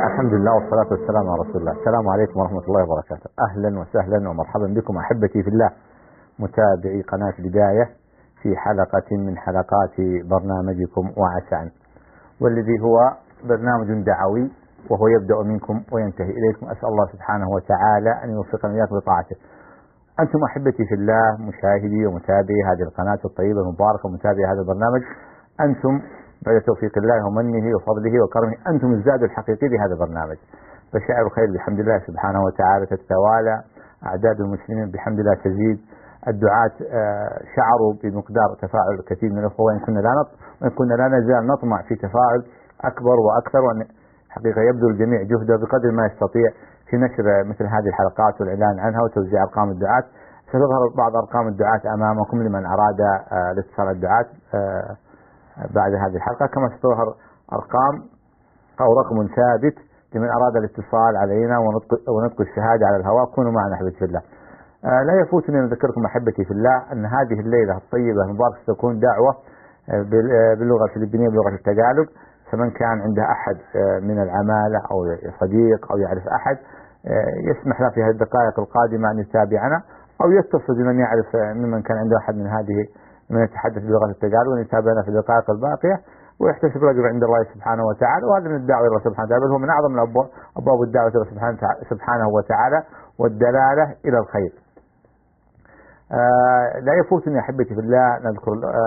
الحمد لله والصلاة والسلام على رسول الله. السلام عليكم ورحمة الله وبركاته. أهلا وسهلا ومرحبا بكم أحبتي في الله متابعي قناة بداية في حلقة من حلقات برنامجكم وعسى، والذي هو برنامج دعوي وهو يبدأ منكم وينتهي إليكم. أسأل الله سبحانه وتعالى أن يوفقنا وإياكم لطاعته. أنتم أحبتي في الله مشاهدي ومتابعي هذه القناة الطيبة المباركة ومتابعي هذا البرنامج، أنتم بعد توفيق الله ومنه وفضله وكرمه أنتم الزاد الحقيقي لهذا البرنامج. بشائر الخير بحمد الله سبحانه وتعالى تتوالى، أعداد المسلمين بحمد الله تزيد، الدعاة شعروا بمقدار تفاعل كثير من الأخوة، وإن كنا لا نزال نطمع في تفاعل أكبر وأكثر، وأن حقيقة يبذل الجميع جهده بقدر ما يستطيع في نشر مثل هذه الحلقات والإعلان عنها وتوزيع أرقام الدعاة. ستظهر بعض أرقام الدعاة أمامكم لمن أراد الاتصال الدعاة بعد هذه الحلقة، كما ستظهر أرقام أو رقم ثابت لمن أراد الاتصال علينا ونطق الشهادة على الهواء. كونوا معنا أحبتي في الله. لا يفوتني أن أذكركم أحبتي في الله أن هذه الليلة الطيبة المباركة ستكون دعوة باللغة الفلبينية بلغة التقالوج، فمن كان عنده أحد من العمالة أو صديق أو يعرف أحد يسمح له في هذه الدقائق القادمة أن يتابعنا، أو يتصل بمن يعرف ممن كان عنده أحد من يتحدث بلغة التقالوج وأن يتابعنا في الدقائق الباقية ويحتسب الأجر عند الله سبحانه وتعالى. وهذا من الدعوة إلى الله سبحانه وتعالى، بل هو من أعظم أبواب الدعوة إلى الله سبحانه وتعالى والدلالة إلى الخير. لا يفوتني أحبتي في الله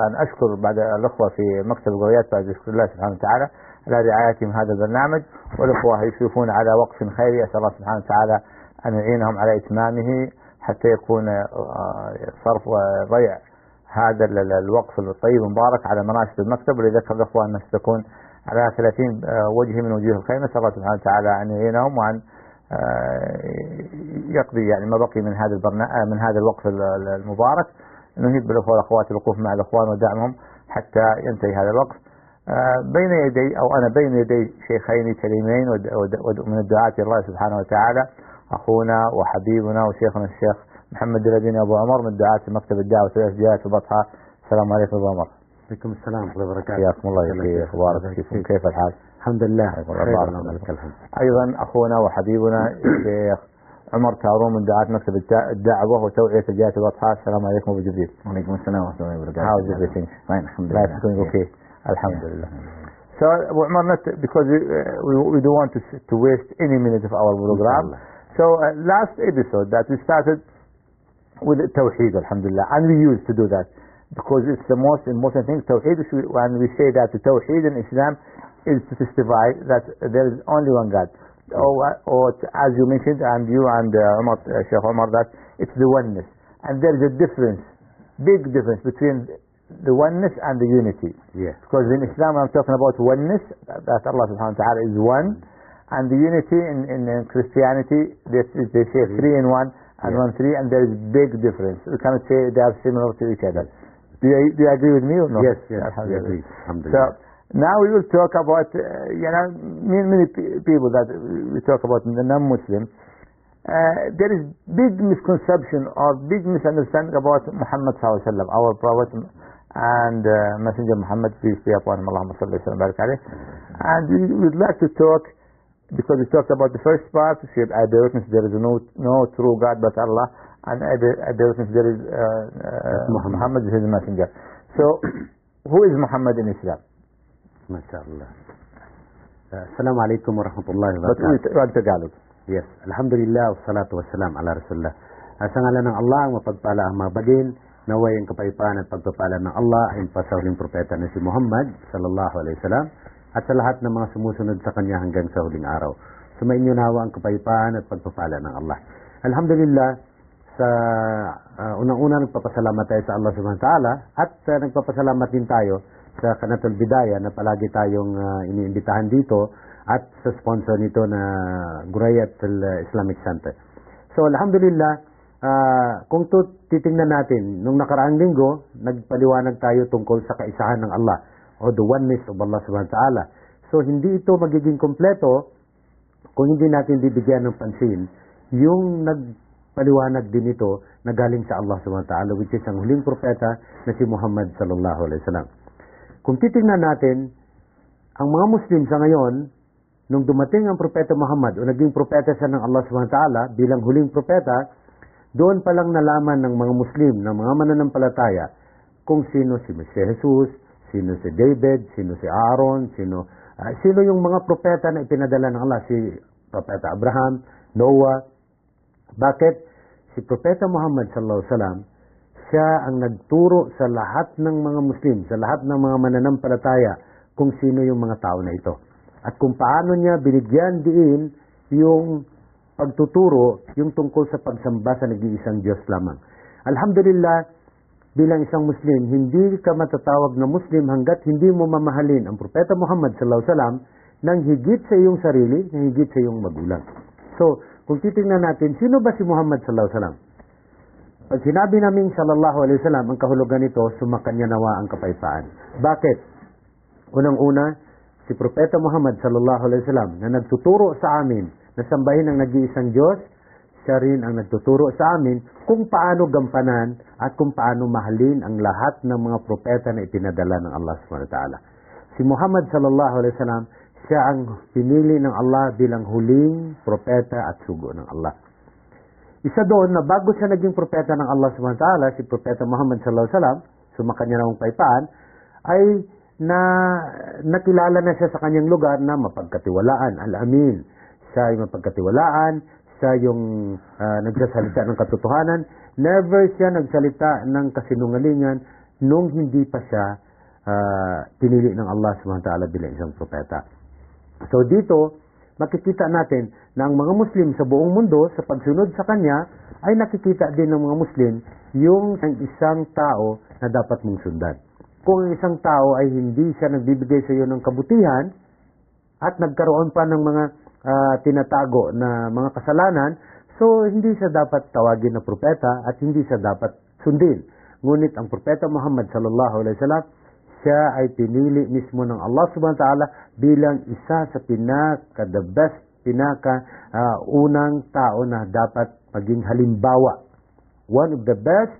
أن أشكر بعد الأخوة في مكتب القضيات بعد ذكر الله سبحانه وتعالى على رعايتهم هذا البرنامج، والأخوة يشرفون على وقف خيري. أسأل الله سبحانه وتعالى أن يعينهم على إتمامه حتى يكون صرف وضيع هذا الوقف الطيب المبارك على مناشط المكتب. ولذكر الأخوة أنها ستكون على 30 وجه من وجوه الخير. نسأل الله سبحانه وتعالى أن يعينهم وأن يقضي يعني ما بقي من من هذا الوقف المبارك. نهيب بالأخوة والأخوات الوقوف مع الأخوان ودعمهم حتى ينتهي هذا الوقف. بين يدي أو أنا بين يدي شيخين كريمين من الدعاة الله سبحانه وتعالى، أخونا وحبيبنا وشيخنا الشيخ محمد الدين أبو عمر من دعاة مكتب الدعوة والإرشاد البطحاء. السلام عليكم أبو عمر. عليكم السلام ورحمة الله وبركاته. حياكم الله يا شيخ، بارك فيكم. كيف الحال؟ الحمد لله بخير. أيضا أخونا وحبيبنا الشيخ عمر تارون من دعاة مكتب الدعوة وتوعية الجهات البطحاء. السلام عليكم أبو جبريل. وعليكم السلام ورحمة الله وبركاته. How is everything? Fine, alhamdulillah. Life is going okay. Alhamdulillah. So Abu Umar, because we don't want to waste any minute of our program. So last episode that we started with Tawheed, alhamdulillah, and we used to do that because it's the most important thing. Tawheed, when we say that the Tawheed in Islam is to testify that there is only one God, or as you mentioned, and you and Sheikh Umar, that it's the oneness, and there is a difference, big difference between the oneness and the unity. Yes. Because in Islam, I'm talking about oneness, that Allah subhanahu wa ta'ala is one, and the unity in Christianity, they say three in one, and one three, and there is big difference. We cannot say they are similar to each other. Do you agree with me or not? Yes, we agree. So now we will talk about, many people that we talk about in the non-Muslim. There is big misconception or big misunderstanding about Muhammad sallallahu alaihi wasallam, our Prophet and Messenger Muhammad, peace be upon him, Allahumma salli wa sallam barik alayh. And we would like to talk, because we talked about the first part, there is no true God but Allah, and there is Muhammad is his messenger. So who is Muhammad in Islam? MashaAllah. Assalamu alaikum wa rahmatullahi wa barakatuh. Yes, alhamdulillah wassalatu wassalam ala rasulullah. Sa ngalan ng Allah, mapagpala ang mga bagin, naway ang kapayapaan at pagpapala ng Allah ay sa huling propeta na si Muhammad sallallahu alaihi wasallam at sa lahat ng mga sumusunod sa kanya hanggang sa huling araw. Sumainyo nawa ang kapayapaan at pagpapala ng Allah. Alhamdulillah, sa unang-una nagpapasalamat tayo sa Allah subhanahu wa ta'ala at nagpapasalamat din tayo sa Qanatul Bidayah na palagi tayong iniimbitahan dito at sa sponsor nito na Gurayat Islamic Center. So alhamdulillah, kung titingnan natin, nung nakaraang linggo, nagpaliwanag tayo tungkol sa kaisahan ng Allah o the oneness of Allah subhanahu wa ta'ala. So hindi ito magiging kompleto kung hindi natin bibigyan ng pansin yung paliwanag din ito na galing sa Allah subhanahu wa ta'ala, which is ang huling propeta na si Muhammad sallallahu alaihi wasallam. Kung titingnan natin, ang mga Muslim sa ngayon, nung dumating ang propeta Muhammad o naging propeta siya ng Allah subhanahu wa ta'ala bilang huling propeta, doon pa lang nalaman ng mga Muslim, ng mga mananampalataya, kung sino si Mesias Jesus, sino si David, sino si Aaron, sino yung mga propeta na ipinadala ng Allah, si Propeta Abraham, Noah. Bakit? Si Propeta Muhammad sallallahu alaihi wasallam, siya ang nagturo sa lahat ng mga Muslim, sa lahat ng mga mananampalataya, kung sino yung mga tao na ito. At kung paano niya binigyan diin yung pagtuturo, yung tungkol sa pagsamba sa nag-iisang Diyos lamang. Alhamdulillah, bilang isang Muslim, hindi ka matatawag na Muslim hanggat hindi mo mamahalin ang Propeta Muhammad sallallahu alaihi wasallam nang higit sa iyong sarili, nang higit sa iyong magulang. So, kung titingnan natin, sino ba si Muhammad sallallahu alaihi wasallam? Pag sinabi namin sallallahu alaihi wasallam, ang kahulugan nito, sumakanya nawa ang kapayapaan. Bakit? Unang-una, si Propeta Muhammad sallallahu alaihi wasallam na nagtuturo sa amin na sambahin ang nag-iisang Diyos, siya rin ang nagtuturo sa amin kung paano gampanan at kung paano mahalin ang lahat ng mga propeta na ipinadala ng Allah subhanahu wa ta'ala. Si Muhammad sallallahu alaihi wasallam, siya ang pinili ng Allah bilang huling propeta at sugo ng Allah. Isa doon na bago siya naging propeta ng Allah subhanahu wa ta'ala, si Propeta Muhammad sallallahu alaihi wasallam, sumakanya ng paypaan, ay nakilala na siya sa kanyang lugar na mapagkatiwalaan, al-amin. Siya ay mapagkatiwalaan, siya yung nagsasalita ng katotohanan. Never siya nagsalita ng kasinungalingan nung hindi pa siya pinili ng Allah subhanahu wa ta'ala bilang isang propeta. So dito, makikita natin na ang mga Muslim sa buong mundo, sa pagsunod sa kanya, ay nakikita din ng mga Muslim yung isang tao na dapat mong sundan. Kung ang isang tao ay hindi siya nagbibigay sa iyo ng kabutihan at nagkaroon pa ng mga tinatago na mga kasalanan, so hindi siya dapat tawagin na propeta at hindi siya dapat sundin. Ngunit ang propeta Muhammad sallallahu alaihi wasallam, siya ay pinili mismo ng Allah subhanahu wa ta'ala bilang isa sa the best, unang tao na dapat maging halimbawa. One of the best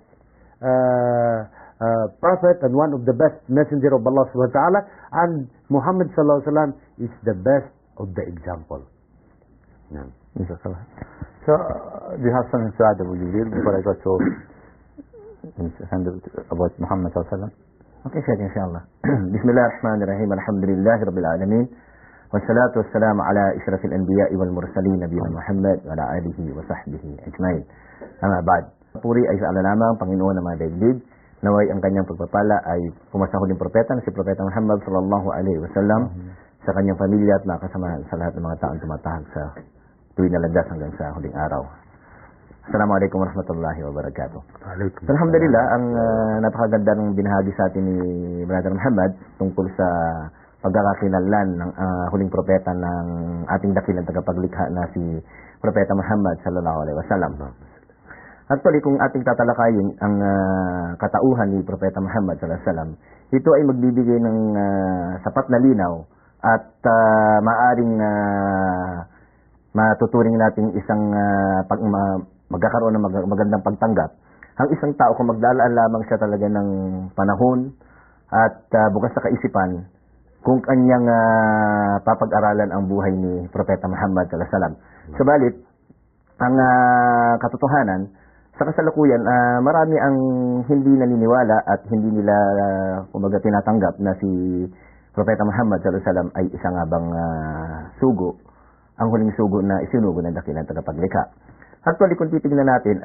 prophet and one of the best messenger of Allah subhanahu wa ta'ala, and Muhammad sallallahu alaihi wasallam is the best of the example. Yeah. So, do you have something to add, Abu Jibril, before I go to about Muhammad sallallahu alaihi wasallam? Okay, Sheikh, inshallah. Bismillahirrahmanirrahim. Alhamdulillahi Rabbil Alamin. Wassalatu wassalamu ala ishrafil anbiya'i wal mursalin nabiyina Muhammad wa ala alihi wa sahbihi ajma'in. Amma ba'd. Puri ay sa lamang Panginoon ng mga daigdig. Naway ang kanyang pagpapala ay pumasa huling propeta na si Propeta Muhammad sallallahu alaihi wasallam sa kanyang pamilya at mga kasamahan sa lahat ng mga taong tumatahak sa tuwing na landas hanggang sa huling araw. Assalamualaikum warahmatullahi wabarakatuh. Alhamdulillah, ang napakaganda ng binahagi sa atin ni Brother Muhammad tungkol sa pagkakakilanlan ng huling propeta ng ating dakilang tagapaglikha na si Propeta Muhammad sallallahu alaihi wasallam. Actually, kung ating tatalakayin ang katauhan ni Propeta Muhammad sallallahu alaihi wasallam, ito ay magbibigay ng sapat na linaw at maaring matuturing natin isang magkakaroon ng magandang pagtanggap. Ang isang tao kung maglalaan lamang siya talaga ng panahon at bukas sa kaisipan kung kanyang papag-aralan ang buhay ni Propeta Muhammad sallallahu alaihi wasallam. Subalit, ang katotohanan, sa kasalukuyan, marami ang hindi naniniwala at hindi nila kumbaga tinatanggap na si Propeta Muhammad sallallahu alaihi wasallam ay isa nga bang sugo, ang huling sugo na isinugo ng dakilang tagapaglikha. Actually, kung titingnan natin,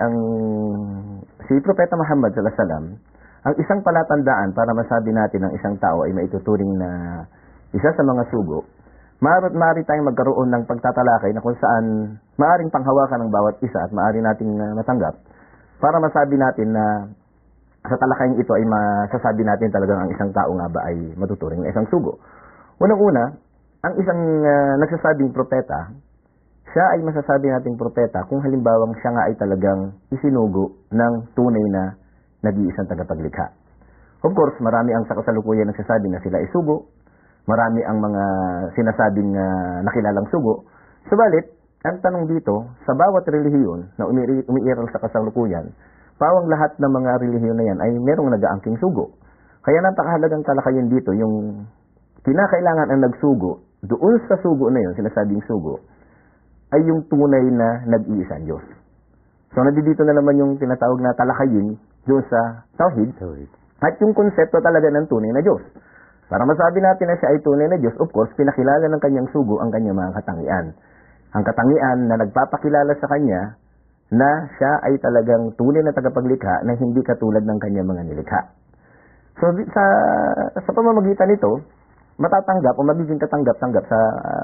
si Propeta Muhammad sallallahu alaihi wasallam, ang isang palatandaan para masabi natin ang isang tao ay maituturing na isa sa mga sugo, maaari tayong magkaroon ng pagtatalakay na kung saan maaring panghawakan ng bawat isa at maaari nating matanggap para masabi natin na sa talakayang ito ay masasabi natin talagang ang isang tao nga ba ay matuturing na isang sugo. Unang-una, ang isang nagsasabing propeta, siya ay masasabi nating propeta kung halimbawang siya nga ay talagang isinugo ng tunay na nag-iisang tagapaglikha. Of course, marami ang sa kasalukuyan nagsasabi na sila ay sugo, marami ang mga sinasabing nakilalang sugo. Subalit, ang tanong dito, sa bawat relihiyon na umiiral sa kasalukuyan, pawang lahat ng mga relihiyon na yan ay merong nag-aangking sugo. Kaya napakahalagang talakayin dito yung kinakailangan ang nagsugo, doon sa sugo na yun, sinasabing sugo, ay yung tunay na nag-iisang Diyos. So, nandito na naman yung tinatawag na talakayin doon sa Tauhid. At yung konsepto talaga ng tunay na Diyos. Para masabi natin na siya ay tunay na Diyos, of course, pinakilala ng kanyang sugo ang kanyang mga katangian. Ang katangian na nagpapakilala sa kanya na siya ay talagang tunay na tagapaglikha na hindi katulad ng kanyang mga nilikha. So, sa pamamagitan nito, matatanggap o magiging katanggap-tanggap sa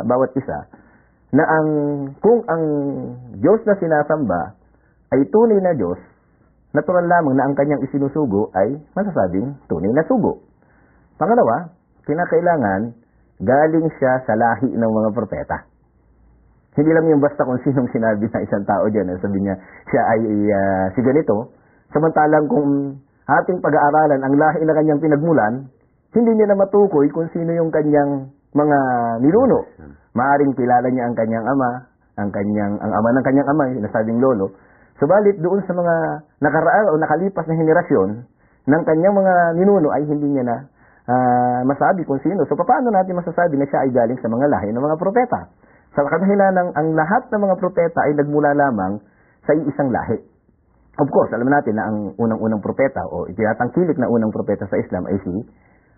bawat isa na kung ang Diyos na sinasamba ay tunay na Diyos, natural lamang na ang kanyang isinusugo ay masasabing tunay na sugo. Pangalawa, kinakailangan galing siya sa lahi ng mga propeta. Hindi lang yung basta kung sinong sinabi ng isang tao dyan, sabi niya, siya ay si ganito, samantalang kung ating pag-aaralan ang lahi na kanyang pinagmulan, hindi niya na matukoy kung sino yung kanyang mga ninuno. Maaring kilala niya ang kanyang ama, ang ama ng kanyang ama, yung nasabing lolo. Subalit doon sa mga nakaraan o nakalipas na henerasyon ng kanyang mga ninuno ay hindi niya na masabi kung sino. So paano natin masasabi na siya ay galing sa mga lahi ng mga propeta? Sa kadahilan ang lahat ng mga propeta ay nagmula lamang sa isang lahi. Of course, alam natin na ang unang-unang propeta o itinatangkilik na unang propeta sa Islam ay si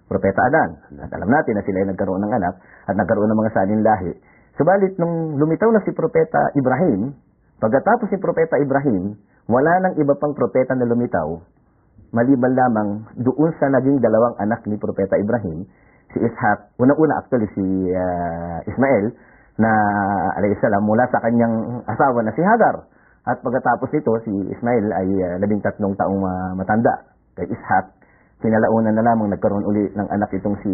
Propeta Adan. At alam natin na sila ay nagkaroon ng anak at nagkaroon ng mga salin lahi. Subalit nung lumitaw na si Propeta Ibrahim, pagkatapos si Propeta Ibrahim, wala nang iba pang propeta na lumitaw, maliban lamang doon sa naging dalawang anak ni Propeta Ibrahim, si Ishaq, unang-una actually si Ismael, na alayhi salam mula sa kanyang asawa na si Hagar. At pagkatapos nito, si Ismael ay 13 taong matanda. Kay Ishaq, kinalaunan na lamang nagkaroon uli ng anak itong si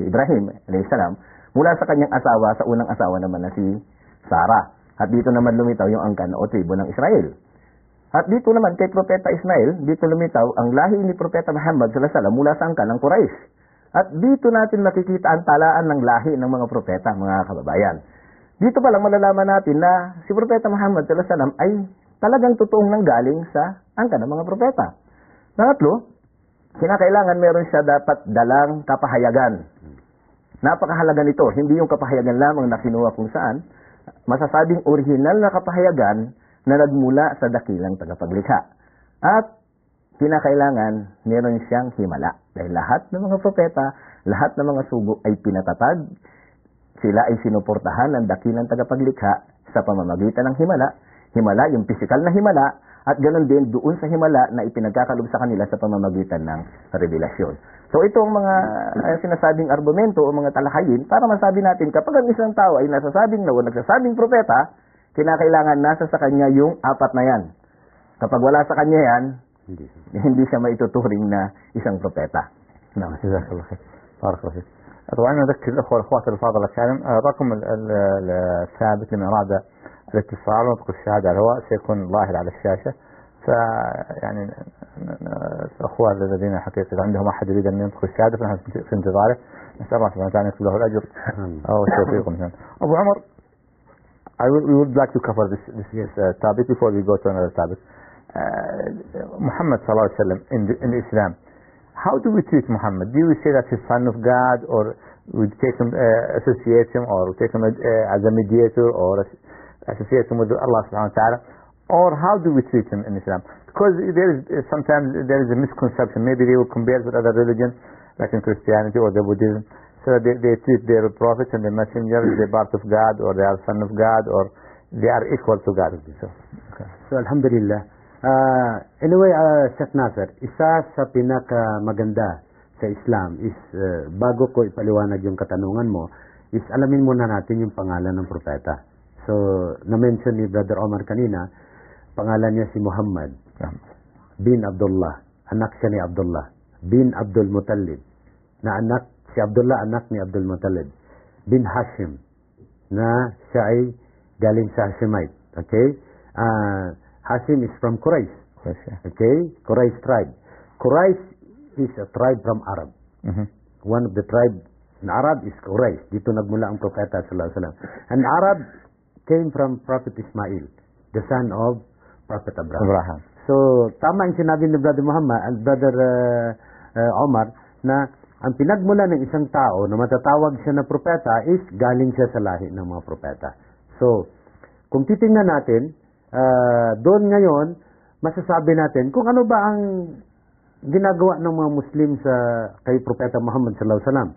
Ibrahim, alayhi salam, mula sa kanyang asawa, sa unang asawa naman na si Sarah. At dito naman lumitaw yung angkan o tribo ng Israel. At dito naman kay Propeta Ismael, dito lumitaw ang lahi ni Propeta Muhammad sallallahu alaihi wasallam mula sa angkan ng Quraysh. At dito natin makikita ang talaan ng lahi ng mga propeta, mga kababayan. Dito pa lang malalaman natin na si Propeta Muhammad sallallahu alaihi wasallam ay talagang totoong nanggaling sa angkan ng mga propeta. Pangatlo, kinakailangan meron siya dapat dalang kapahayagan. Napakahalaga nito, hindi yung kapahayagan lamang na kinuha kung saan, masasabing orihinal na kapahayagan na nagmula sa dakilang tagapaglikha. At kinakailangan meron siyang himala. Dahil lahat ng mga propeta, lahat ng mga sugo ay pinatatag, sila ay sinuportahan ng dakilang tagapaglikha sa pamamagitan ng himala. Himala, yung pisikal na himala, at ganoon din doon sa himala na ipinagkakalob sa kanila sa pamamagitan ng revelasyon. So ito ang mga sinasabing argumento o mga talakayin para masabi natin kapag ang isang tao ay nasasabing na o nagsasabing propeta, kinakailangan nasa sa kanya yung apat na yan. Kapag wala sa kanya yan, hindi siya maituturing na isang propeta. نعم جزاك الله خير بارك الله فيك. طبعا نذكر الاخوه والاخوات الفاضل الكرام رقم الثابت لمن اراد الاتصال ونطق الشهاده على الهواء سيكون ظاهر على الشاشه. فيعني الاخوه الذين حقيقه عندهم احد يريد ان ينطق الشهاده فنحن في انتظاره. نسال الله سبحانه وتعالى يكتب له الاجر او التوفيق. ابو عمر, we would like to cover this topic before we go to another topic. Muhammad sallallahu alaihi wasallam in Islam, how do we treat Muhammad? Do we say that he's son of God, or we take him, associate him, or we take him as a mediator, or associate him with Allah subhanahu wa ta'ala, or how do we treat him in Islam? Because sometimes there is a misconception. Maybe they will compare with other religions, like in Christianity or the Buddhism. So they treat their prophets and their messengers, they're part of God, or they are son of God, or they are equal to God. So alhamdulillah. Anyway, Sheikh Nasser, isa sa pinakamaganda sa Islam is, bago ko ipaliwanag yung katanungan mo, is alamin muna natin yung pangalan ng propeta. So, na-mention ni Brother Omar kanina, pangalan niya si Muhammad bin Abdullah, anak siya ni Abdullah, bin Abdul Muttalib, na anak, si Abdullah anak ni Abdul Muttalib, bin Hashim, na siya ay galing sa Hashemite. Okay? Hashim is from Quraysh. Okay? Quraysh tribe. Quraysh is a tribe from Arab. One of the tribe in Arab is Quraysh. Dito nagmula ang propeta sallallahu alaihi wasallam. And Arab came from Prophet Ismail, the son of Prophet Abraham. Abraham. So, tama yung sinabi ni Brother Muhammad, Brother Omar, na ang pinagmula ng isang tao na matatawag siya na propeta is galing siya sa lahi ng mga propeta. So, kung titingnan natin, doon ngayon, masasabi natin kung ano ba ang ginagawa ng mga Muslim sa kay Propeta Muhammad sallallahu alaihi wasallam.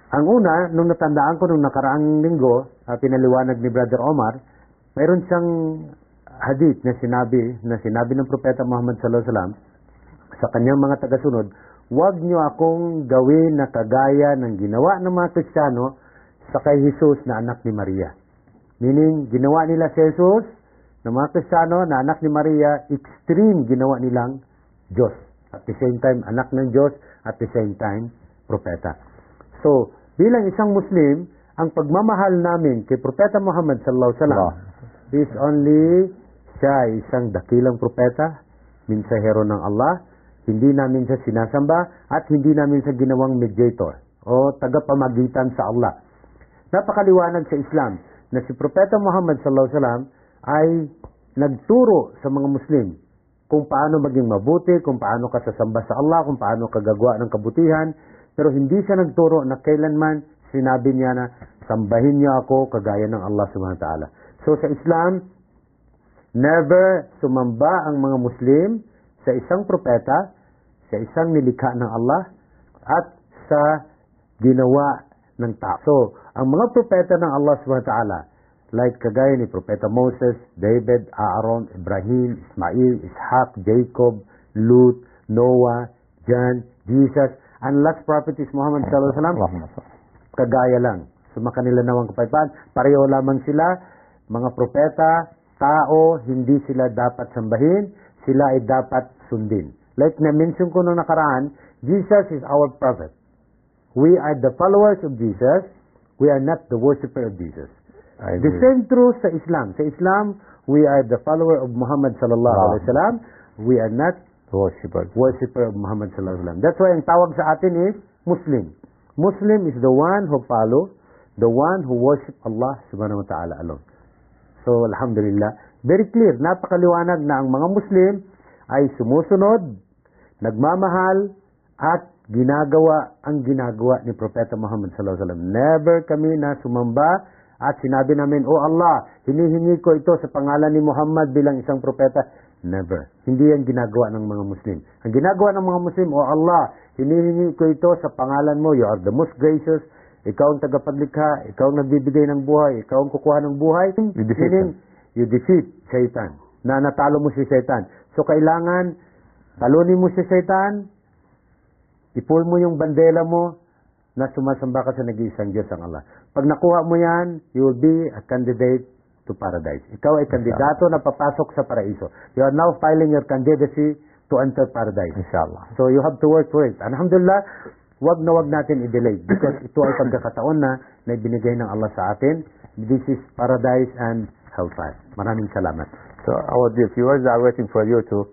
Ang una, nung natandaan ko nung nakaraang linggo, pinaliwanag ni Brother Omar, mayroon siyang hadith na sinabi ng Propeta Muhammad sallallahu alaihi wasallam sa kanyang mga tagasunod, huwag niyo akong gawin na kagaya ng ginawa ng mga Kristiyano sa kay Jesus na anak ni Maria. Meaning, ginawa nila si Jesus ng mga Kristiyano na anak ni Maria, extreme ginawa nilang Diyos. At the same time, anak ng Diyos, at the same time, propeta. So, bilang isang Muslim, ang pagmamahal namin kay Propeta Muhammad sallallahu alaihi wasallam is only siya isang dakilang propeta, mensahero ng Allah, hindi namin siya sinasamba, at hindi namin siya ginawang mediator o tagapamagitan sa Allah. Napakaliwanag sa Islam na si Propeta Muhammad sallallahu alaihi wasallam ay nagturo sa mga Muslim kung paano maging mabuti, kung paano ka sasamba sa Allah, kung paano ka gagawa ng kabutihan, pero hindi siya nagturo na kailanman sinabi niya na sambahin niyo ako kagaya ng Allah subhanahu wa ta'ala. So sa Islam, never sumamba ang mga Muslim sa isang propeta, sa isang nilikha ng Allah, at sa ginawa ng tao. So, ang mga propeta ng Allah subhanahu wa ta'ala, like kagaya ni Propeta Moses, David, Aaron, Ibrahim, Ismail, Ishaq, Jacob, Lut, Noah, John, Jesus, and last prophet is Muhammad sallallahu alaihi wasallam, kagaya lang. Sumakanila nawang kapayapaan, pareho lamang sila, mga propeta, tao, hindi sila dapat sambahin, sila ay dapat sundin. Like na-mention ko nung nakaraan, Jesus is our prophet. We are the followers of Jesus. We are not the worshipper of Jesus. The same truth sa Islam. Sa Islam, we are the follower of Muhammad sallallahu alaihi wasallam. We are not worshipper of Muhammad sallallahu alaihi wasallam. That's why ang tawag sa atin is Muslim. Muslim is the one who follow, the one who worship Allah subhanahu wa ta'ala alone. So, alhamdulillah, very clear, napakaliwanag na ang mga Muslim ay sumusunod, nagmamahal, at ginagawa ang ginagawa ni Propeta Muhammad sallallahu alaihi wasallam. Never kami na sumamba at sinabi namin, "Oh Allah, hinihingi ko ito sa pangalan ni Muhammad bilang isang propeta." Never. Hindi yan ginagawa ng mga Muslim. Ang ginagawa ng mga Muslim, "Oh Allah, hinihingi ko ito sa pangalan mo. You are the most gracious. Ikaw ang tagapaglikha, ikaw ang nagbibigay ng buhay, ikaw ang kukuha ng buhay." You defeat Satan. Na natalo mo si Satan. So kailangan talunin mo si Satan, ipul mo yung bandela mo na sumasamba ka sa nag-iisang Diyos ang Allah. Pag nakuha mo yan, you will be a candidate to paradise. Ikaw ay kandidato na papasok sa paraiso. You are now filing your candidacy to enter paradise. Inshallah. So you have to work for it. Alhamdulillah, wag natin i-delay because ito ay pagkakataon na ibinigay ng Allah sa atin. This is paradise and hellfire. Maraming salamat. So our dear viewers are waiting for you to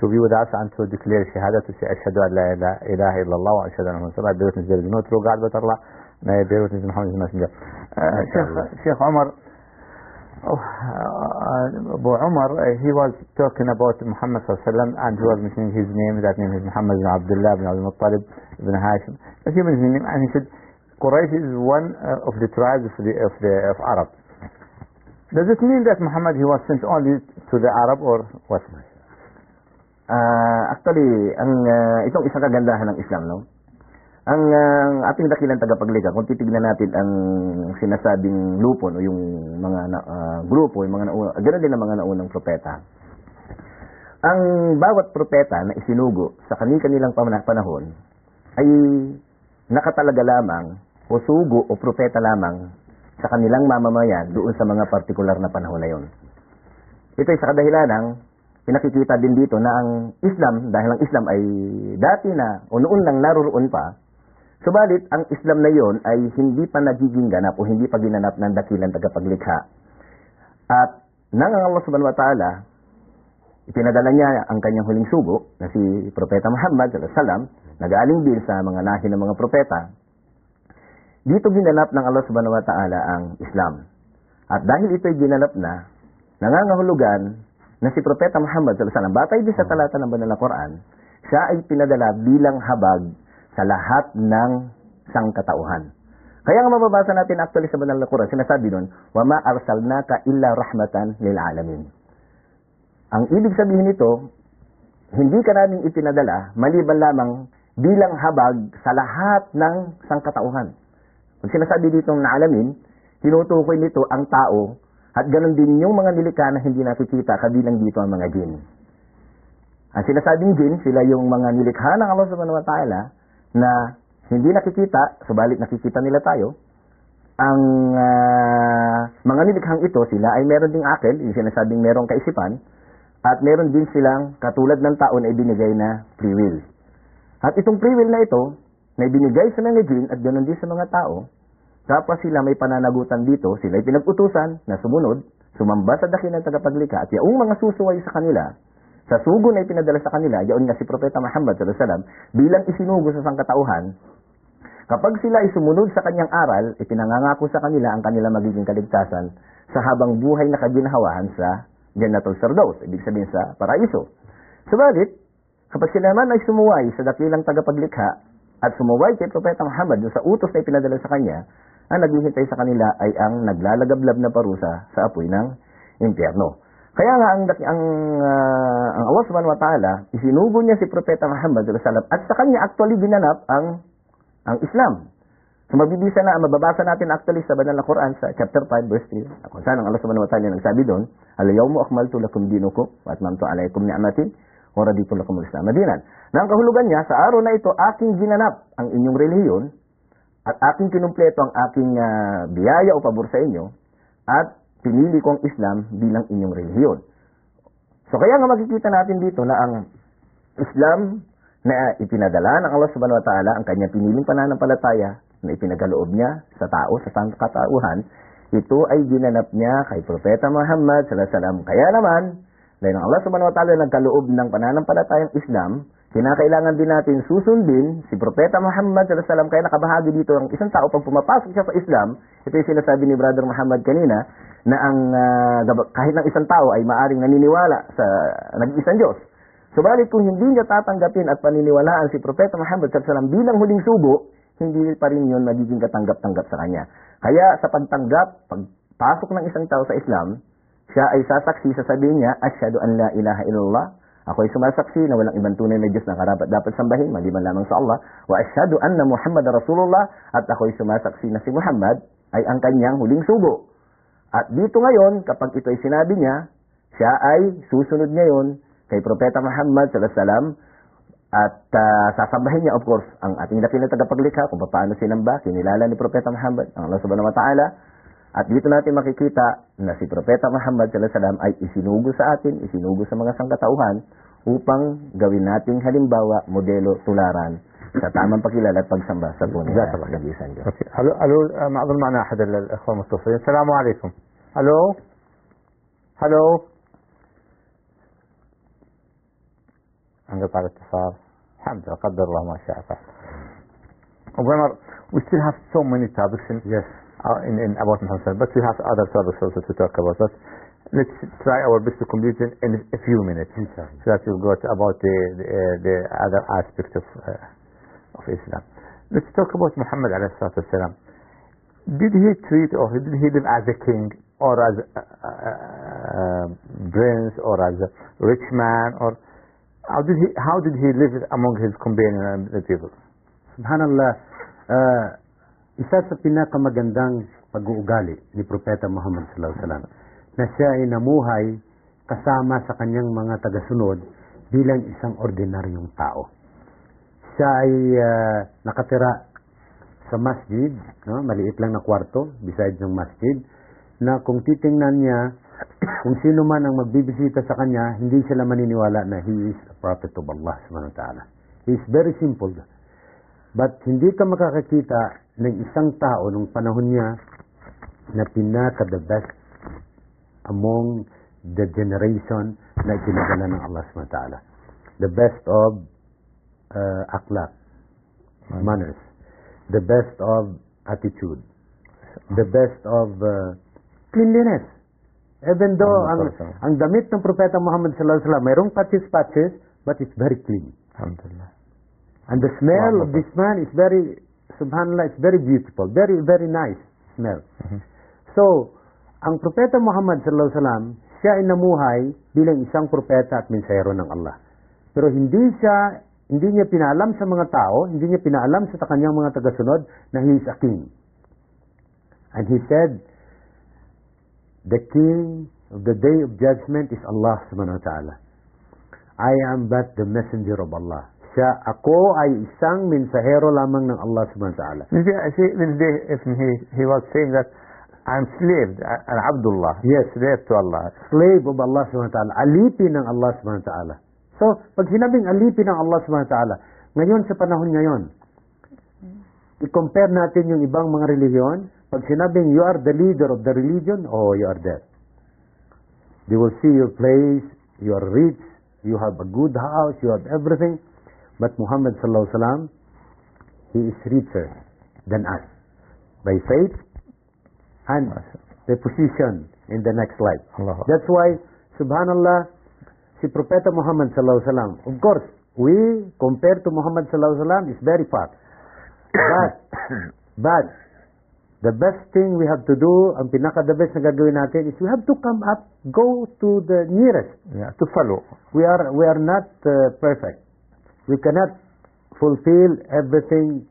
be with us and to declare shahada, to say ashhadu an la ilaha illallah wa ashhadu anna Muhammadan rasulullah. There is no true God but Allah. There is Muhammad messenger. Sheikh Omar, Abu Umar, he was talking about Muhammad sallallahu alaihi wasallam and he was mentioning his name. That name is Muhammad bin Abdullah bin Abdul Muttalib bin Hashim. He mentioned him and he said Quraysh is one of the tribes of Arab. Does it mean that Muhammad he was sent only to the Arab or what? Actually, itong isang kagandahan ng Islam, no? Ang ating dakilang tagapaglikha, kung titignan natin ang sinasabing lupon o yung mga grupo, yung mga ganoon din ang mga naunang propeta. Ang bawat propeta na isinugo sa kanilang panahon ay nakatalaga lamang o sugo o propeta lamang sa kanilang mamamayan doon sa mga partikular na panahon na yon. Ito ay sa kadahilanang pinakikita din dito na ang Islam, dahil ang Islam ay dati na o noon lang naroon pa, subalit ang Islam na yon ay hindi pa nagiging ganap o hindi pa ginanap ng dakilang tagapaglikha. At nang Allah subhanahu wa ta'ala, ipinadala niya ang kanyang huling sugo na si Propeta Muhammad sallallahu alaihi wasallam, nag-aalingbin sa mga lahi ng mga propeta. Dito ginanap ng Allah subhanahu wa ta'ala ang Islam. At dahil ito'y ginanap na, nangangahulugan na si Propeta Muhammad sallallahu alaihi wasallam, batay din sa talata ng banal na Quran, siya ay pinadala bilang habag sa lahat ng sangkatauhan. Kaya nga mababasa natin actually sa banal na Quran, sinasabi doon, "Wa ma arsalnaka illa rahmatan lil alamin." Ang ibig sabihin nito, hindi ka namin ipinadala maliban lamang bilang habag sa lahat ng sangkatauhan. Kung sinasabi dito na alamin, tinutukoy nito ang tao at ganoon din yung mga nilikha na hindi nakikita, kabilang dito ang mga jin. Ang sinasabing jin, sila yung mga nilikha ng Allah subhanahu wa ta'ala na hindi nakikita, subalit nakikita nila tayo. Ang mga nilikhang ito, sila ay meron ding akil, yung sinasabing merong kaisipan, at meron din silang katulad ng tao na ibinigay na free will. At itong free will na ito, na ibinigay sa mga jin at ganoon din sa mga tao, kapwa sila may pananagutan dito, sila ay pinag-utusan na sumunod, sumamba sa dakilang tagapaglikha, at yung mga susuway sa kanila, sa sugo na ipinadala sa kanila, yaon nga si Propeta Muhammad sallallahu alaihi wasallam, bilang isinugo sa sangkatauhan, kapag sila ay sumunod sa kanyang aral, ipinangangako sa kanila ang kanilang magiging kaligtasan sa habang buhay na kaginhawahan sa Jannatul Firdaus, ibig sabihin sa paraiso. Subalit, kapag sila naman ay sumuway sa dakilang tagapaglikha at sumuway kay Propeta Muhammad sa utos na ipinadala sa kanya, ang naghihintay sa kanila ay ang naglalagablab na parusa sa apoy ng impyerno. Kaya nga ang Allah subhanahu wa ta'ala, isinugo niya si Propeta Muhammad sallallahu alaihi wasallam at sa kanya actually ginanap ang Islam. So mabibisa na, mababasa natin actually sa banal na Quran sa chapter 5 verse 3. Kung saan ang Allah subhanahu wa ta'ala nagsabi doon, "Al-yawma akmaltu lakum dinukum wa atmamtu alaykum ni'mati wa raditu lakum al-Islam dinan." Na ang kahulugan niya, sa araw na ito aking ginanap ang inyong relihiyon at aking kinumpleto ang aking biyaya o pabor sa inyo at pinili ko ang Islam bilang inyong relihiyon. So kaya nga makikita natin dito na ang Islam na ipinadala ng Allah subhanahu wa ta'ala, ang kanyang piniling pananampalataya na ipinagaloob niya sa tao, sa sangkatauhan, ito ay ginanap niya kay Propeta Muhammad sallallahu alaihi wasallam. Kaya naman, dahil ang Allah subhanahu wa ta'ala nagkaloob ng pananampalatayang Islam, kinakailangan din natin susundin si Propeta Muhammad sallallahu alaihi wasallam. Kaya nakabahagi dito ang isang tao pag pumapasok siya sa Islam, ito yung sinasabi ni Brother Muhammad kanina, na ang kahit ng isang tao ay maaring naniniwala sa nag-iisang Diyos. Subalit kung hindi niya tatanggapin at paniniwalaan si Propeta Muhammad sallallahu alaihi wasallam bilang huling sugo, hindi pa rin yun magiging katanggap-tanggap sa kanya. Kaya sa pagtanggap, pagpasok ng isang tao sa Islam, siya ay sasaksi, sasabihin niya, "Asyhadu an la ilaha illallah." Ako ay sumasaksi na walang ibang tunay na Diyos na karapat dapat sambahin, maliban lamang sa Allah. "Wa asyhadu anna Muhammad Rasulullah." At ako ay sumasaksi na si Muhammad ay ang kanyang huling sugo. At dito ngayon, kapag ito ay sinabi niya, siya ay susunod ngayon kay Propeta Muhammad sallallahu alaihi wasallam at sasambahin niya, of course, ang ating dakilang tagapaglikha kung paano sinamba, kinilala ni Propeta Muhammad, ang Allah subhanahu wa ta'ala. At dito natin makikita na si Propeta Muhammad sallallahu alaihi wasallam ay isinugo sa atin, isinugo sa mga sangkatauhan upang gawin nating halimbawa, modelo, tularan sa tamang pagkilala at pagsamba sa tunay na nag-iisang Diyos. Okay. الو ما اظن معنا احد الاخوه المتصلين. السلام عليكم. الو الو انقطع الاتصال. الحمد لله قدر الله ما شاء فعل. We still have so many topics in about Muhammad, but we have other topics also to talk about. But let's try our best to complete it in a few minutes, so that we'll go about the other aspect of Islam. Let's talk about Muhammad alayhi salatu wasalam. Did he treat or did he live as a king or as a prince or as a rich man, or how did he live among his companions and the people? Subhanallah, isa sa pinakamagandang pag-uugali ni Propeta Muhammad sallallahu alaihi wasallam na siya ay namuhay kasama sa kanyang mga tagasunod bilang isang ordinaryong tao. Siya ay nakatira sa masjid, no? Maliit lang na kwarto besides ng masjid, na kung titingnan niya, kung sino man ang magbibisita sa kanya, hindi sila maniniwala na he is a prophet of Allah subhanahu wa ta'ala. He is very simple. But hindi ka makakakita ng isang tao nung panahon niya na pinaka-the best among the generation na itinadala ng Allah subhanahu wa ta'ala. The best of akhlaq, manners, the best of attitude, the best of cleanliness. Even though ang damit ng Propeta Muhammad sallallahu alaihi wasallam mayroong patches, but it's very clean. Alhamdulillah. And the smell of this man is very, subhanallah, it's very beautiful. Very, very nice smell. So, ang Propeta Muhammad sallallahu alaihi wasallam, siya ay namuhay bilang isang propeta at mensahero ng Allah. Pero hindi niya pinaalam sa mga tao, hindi niya pinaalam sa kanyang mga tagasunod na he is a king. And he said, the king of the day of judgment is Allah subhanahu wa ta'ala. I am but the messenger of Allah. Ako ay isang mensahero lamang ng Allah subhanahu wa ta'ala. He was saying that I'm slave, an Abdullah. Yes. Slave to Allah. Slave of Allah subhanahu wa ta'ala. Alipin ng Allah subhanahu wa ta'ala. So, pag sinabing alipin ng Allah subhanahu wa ta'ala, ngayon sa panahon ngayon, i-compare natin yung ibang mga relihiyon. Pag sinabing you are the leader of the religion, you are there. They will see your place, you are rich, you have a good house, you have everything. But Muhammad sallallahu alaihi wasallam, he is richer than us by faith and the position in the next life. That's why, subhanallah, si Propeta Muhammad sallallahu alaihi wasallam, of course, we compare to Muhammad sallallahu alaihi wasallam is very far. But the best thing we have to do, ang pinaka-the best na gagawin natin is we have to come up, go to the nearest. Yeah, to follow. We are not perfect. We cannot fulfill everything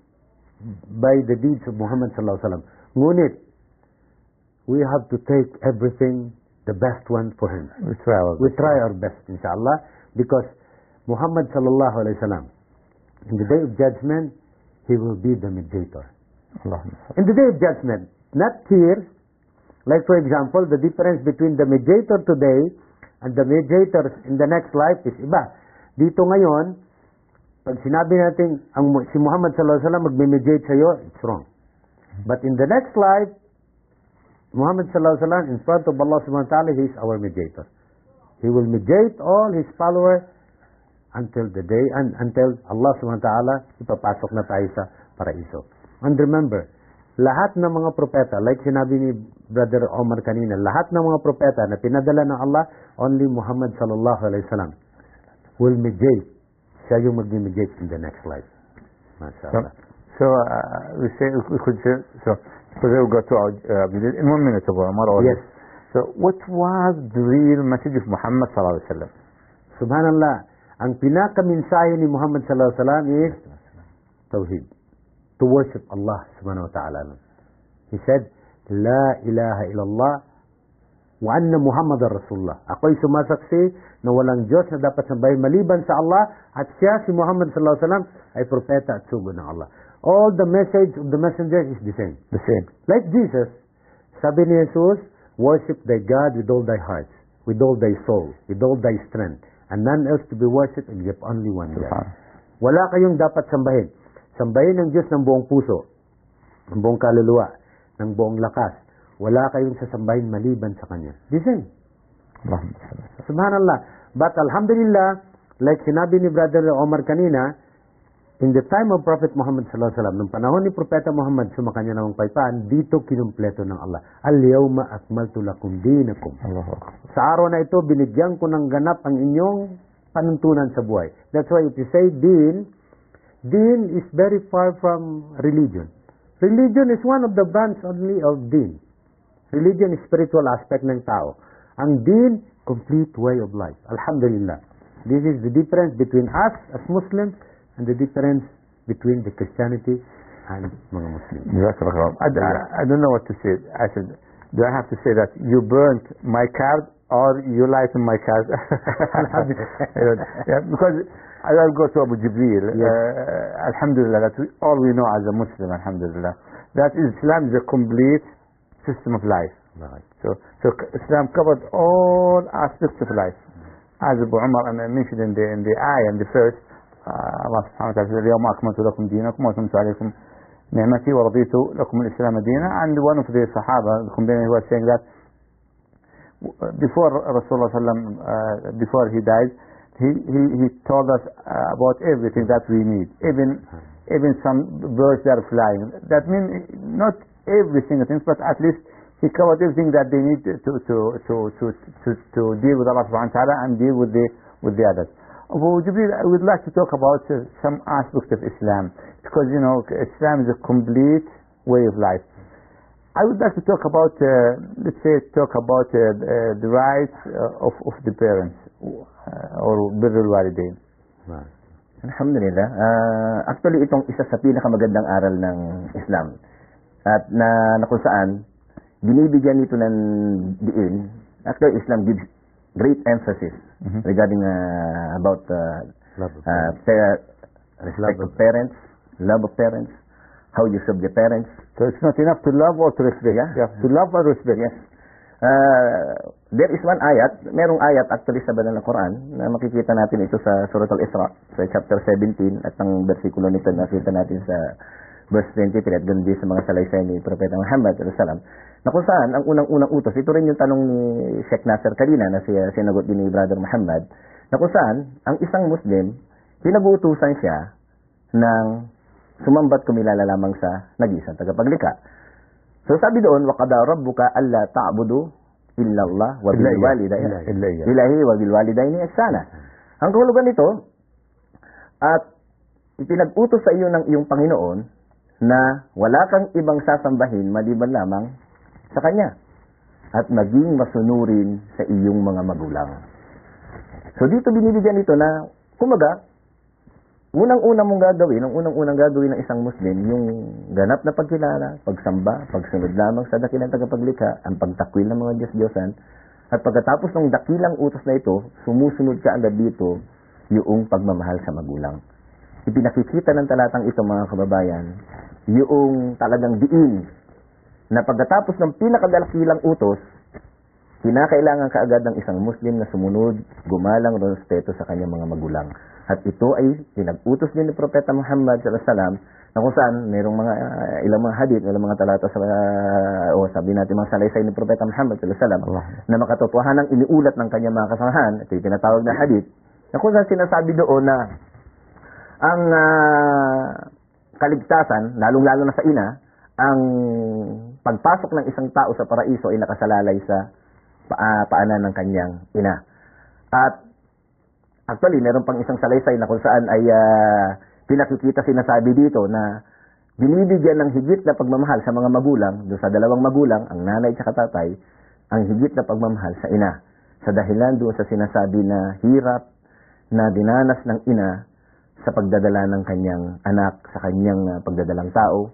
by the deeds of Muhammad sallallahu alaihi wasallam. Ngunit, we have to take everything, the best one for him. We try our best, inshallah, because Muhammad sallallahu alaihi wasallam, in the day of judgment, he will be the mediator. In the day of judgment, not here, like for example, the difference between the mediator today and the mediator in the next life is iba. Dito ngayon, pag sinabi natin si Muhammad sallallahu alaihi wasallam magme-mediate sa iyo, it's wrong. But in the next life, Muhammad sallallahu alaihi wasallam in front of Allah subhanahu wa ta'ala, he is our mediator. He will mediate all his followers until the day and until Allah subhanahu wa ta'ala ipapasok na tayo sa paraiso. And remember, lahat ng mga propeta, like sinabi ni Brother Omar kanina, lahat ng mga propeta na pinadala ng Allah, only Muhammad sallallahu alaihi wasallam will mediate. Siya yung mag-mediate in the next life. MashaAllah. So, we could say, so we'll go to our, in 1 minute, Omar. Yes. So, what was the real message of Muhammad sallallahu alaihi wasallam? Subhanallah, ang pinaka-mensahe ni Muhammad sallallahu alaihi wasallam is Tawheed. To worship Allah subhanahu wa ta'ala. He said, La ilaha illallah wa anna Muhammadar Rasulullah. Ako'y sumasaksi na walang Diyos na dapat sambahin maliban sa Allah at siya, si Muhammad sallallahu alaihi wasallam, ay propeta at sugo ng Allah. All the message of the messenger is the same. The same. Like Jesus, sabi ni Jesus, worship thy God with all thy heart, with all thy soul, with all thy strength, and none else to be worshipped except only one God. Wala kayong dapat sambahin. Sambahin ng Diyos ng buong puso, ng buong kaluluwa, ng buong lakas. Wala kayong sasambahin maliban sa Kanya. The same. Subhanallah. But alhamdulillah, like sinabi ni Brother Omar kanina, in the time of Prophet Muhammad sallallahu alaihi wasallam, nung panahon ni Propeta Muhammad, sumakanya namang paypaan, dito kinumpleto ng Allah. Al-yawma akmaltu lakum dinakum. Sa araw na ito, binigyan ko ng ganap ang inyong panuntunan sa buhay. That's why if you say Deen is very far from religion. Religion is one of the branch only of Deen. Religion is spiritual aspect ng tao. Ang Deen, complete way of life. Alhamdulillah. This is the difference between us as Muslims and the difference between the Christianity and mga Muslims. I don't know what to say. I said, do I have to say that you burnt my card or you lightened my card? Yeah, because I'll go to Abu Jibril. Alhamdulillah, that all we know as a Muslim, alhamdulillah, that Islam is a complete system of life. Right. So Islam covered all aspects of life. As Abu Umar mentioned in the ayah, in the first, Allah subhanahu wa ta'ala said, اليوم أكملت لكم دينكم وأتممت عليكم نعمتي ورضيت لكم الإسلام دينا. And one of the Sahaba, the companion, was saying that before Rasulullah before he died, he told us about everything that we need, even some birds that are flying. That means not every single thing, but at least he covered everything that they need to deal with Allah subhanahu wa ta'ala and deal with the others. Abu Jibril, I would like to talk about some aspects of Islam, because Islam is a complete way of life. I would like to talk about, the rights of the parents, or birrul walidain. Alhamdulillah. Actually, itong isa sa pinakamagandang aral ng Islam. At na kung saan, binibigyan nito ng diin. Actually, Islam gives great emphasis regarding about respect of parents, love of parents, how you serve the parents. So it's not enough to love or to respect. Yeah. You have to love or respect. Yes. There is one ayat, merong ayat actually sa banal na Quran na makikita natin ito sa Surah Al-Isra, sa chapter 17, at ang bersikulo nito nakita natin sa verse 23 at ganun din sa mga salaysay ni Propeta Muhammad sallallahu alaihi wasallam, na kung saan ang unang-unang utos, ito rin yung tanong ni Sheikh Nasser kanina na sinagot din ni Brother Muhammad, na kung saan ang isang Muslim, pinag-uutusan siya ng sumambat kumilala lamang sa nag-iisang tagapaglikha. So sabi doon, وَقَضَى رَبُّكَ أَلَّا تَعْبُدُوا إِلَّا اللَّهَ وَبِالْوَالِدَيْنِ وَبِالْوَالِدَيْنِ إِحْسَانًا. Ang kahulugan nito, at ipinag-utos sa iyo ng iyong Panginoon na wala kang ibang sasambahin maliban lamang sa Kanya, at maging masunurin sa iyong mga magulang. So dito binibigyan ito na, kumaga, unang-unang gagawin ng isang Muslim, yung ganap na pagkilala, pagsamba, pagsunod lamang sa dakilang tagapaglikha, ang pagtakwil ng mga Diyos-Diyosan, at pagkatapos ng dakilang utos na ito, sumusunod ka agad dito yung pagmamahal sa magulang. Ipinakikita ng talatang ito, mga kababayan, yung talagang diin na pagkatapos ng pinakadakilang utos, kinakailangan kaagad ng isang Muslim na sumunod, gumalang, respeto sa kanyang mga magulang. At ito ay pinag-utos din ni Propeta Muhammad sallallahu alaihi wasallam, na kung saan mayroong ilang mga hadith, ilang mga talata sabi natin mga salaysay ni Propeta Muhammad sallallahu alaihi wasallam na makatotohanang iniulat ng kanyang mga kasamahan. Ito yung tinatawag na hadith, na kung saan sinasabi doon na ang kaligtasan, lalong-lalo na sa ina, ang pagpasok ng isang tao sa paraiso ay nakasalalay sa paanan ng kanyang ina. At actually, meron pang isang salaysay na kung saan ay pinakikita, sinasabi dito na binibigyan ng higit na pagmamahal sa mga magulang, doon sa dalawang magulang, ang nanay at tatay, ang higit na pagmamahal sa ina. Sa dahilan doon sa sinasabi na hirap na dinanas ng ina sa pagdadala ng kanyang anak, sa kanyang pagdadalang tao,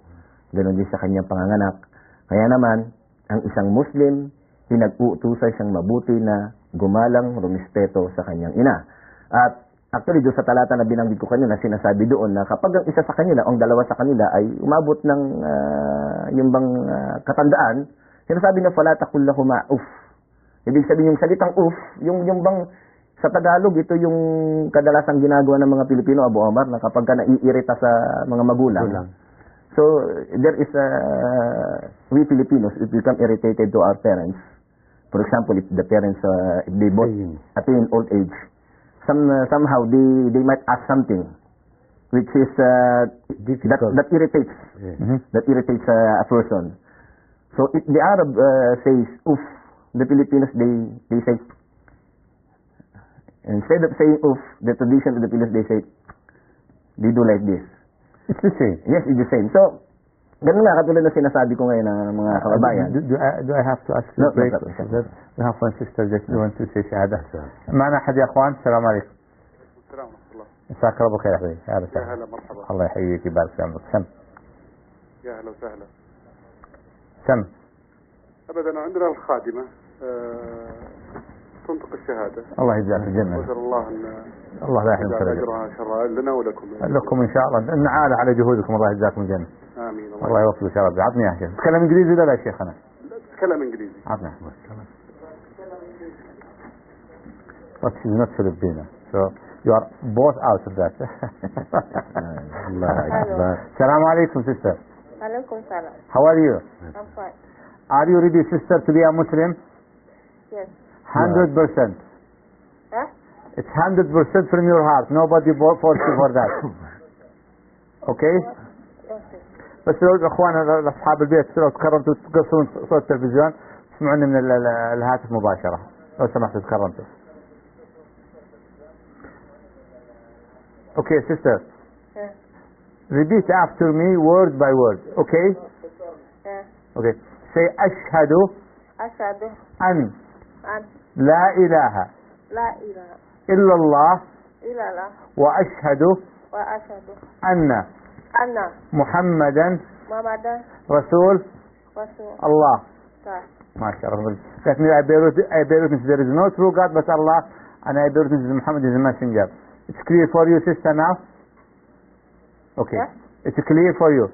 ganoon din sa kanyang panganganak. Kaya naman, ang isang Muslim, pinag-uutusan siyang mabuti na gumalang, rumispeto sa kanyang ina. At actually, doon sa talata na binanggit ko kanina, sinasabi doon na kapag ang isa sa kanila, o ang dalawa sa kanila ay umabot ng yung bang katandaan, sinasabi na fala taqul lahuma uff. Ibig sabihin yung salitang uff, yung bang sa Tagalog, ito yung kadalasang ginagawa ng mga Pilipino, Abu Omar, na kapag ka naiirita sa mga magulang. So, there is we Filipinos, if we become irritated to our parents, for example, if the parents, if they both attain old age, somehow they might ask something which is that irritates a person. So if the Arab says oof, the Filipinos they say, instead of saying oof, the tradition of the Filipinos they do like this. It's the same. Yes, it's the same. So ganun nga, katulad na sinasabi ko ngayon ng mga kababayan. Do I have to ask you a break? We have one sister that wants to say شهادة. معنا أحد يا أخوان؟ السلام عليكم. السلام ورحمة الله. مساك الله بخير أخوي. يا هلا مرحبا. الله يحييك ويبارك في عمرك. سم. يا هلا وسهلا. سم. أبدا عندنا الخادمة تنطق الشهادة. الله يجزاك الجنة. وأسأل الله أن الله لا يحرمك أجرها شرها لنا ولكم. لكم إن شاء الله. نعال على جهودكم، الله يجزاكم الجنة. آمين. الله يوفقك يا رب. عطني يا شيخ. تتكلم إنجليزي ولا لا يا شيخنا؟ لا تتكلم إنجليزي. عطني. But she's not Filipino, so you are both out of that. Assalamu alaikum, sister. Alaikum salam. How are you? I'm fine. Are you ready, sister, to be a Muslim? Yes. 100%. Huh? It's 100% from your heart. Nobody forced you for that. Okay? Okay. بس لو اخواننا اصحاب البيت لو تكرمتوا تقصون صوت التلفزيون تسمعوني من الهاتف مباشرة لو سمحتوا تكرمتوا. Okay, sister. Yeah. Repeat after me word by word. Okay? Yeah. Okay. Say أشهد أشهد أن أن لا إله لا إله إلا الله إلا الله وأشهد وأشهد أن أن محمدا محمدا رسول رسول الله. الله. ما شاء الله. That means I bear witness there is no true God but Allah, and I bear witness Muhammad is a messenger. It's clear for you, sister, now? Okay. What? It's clear for you.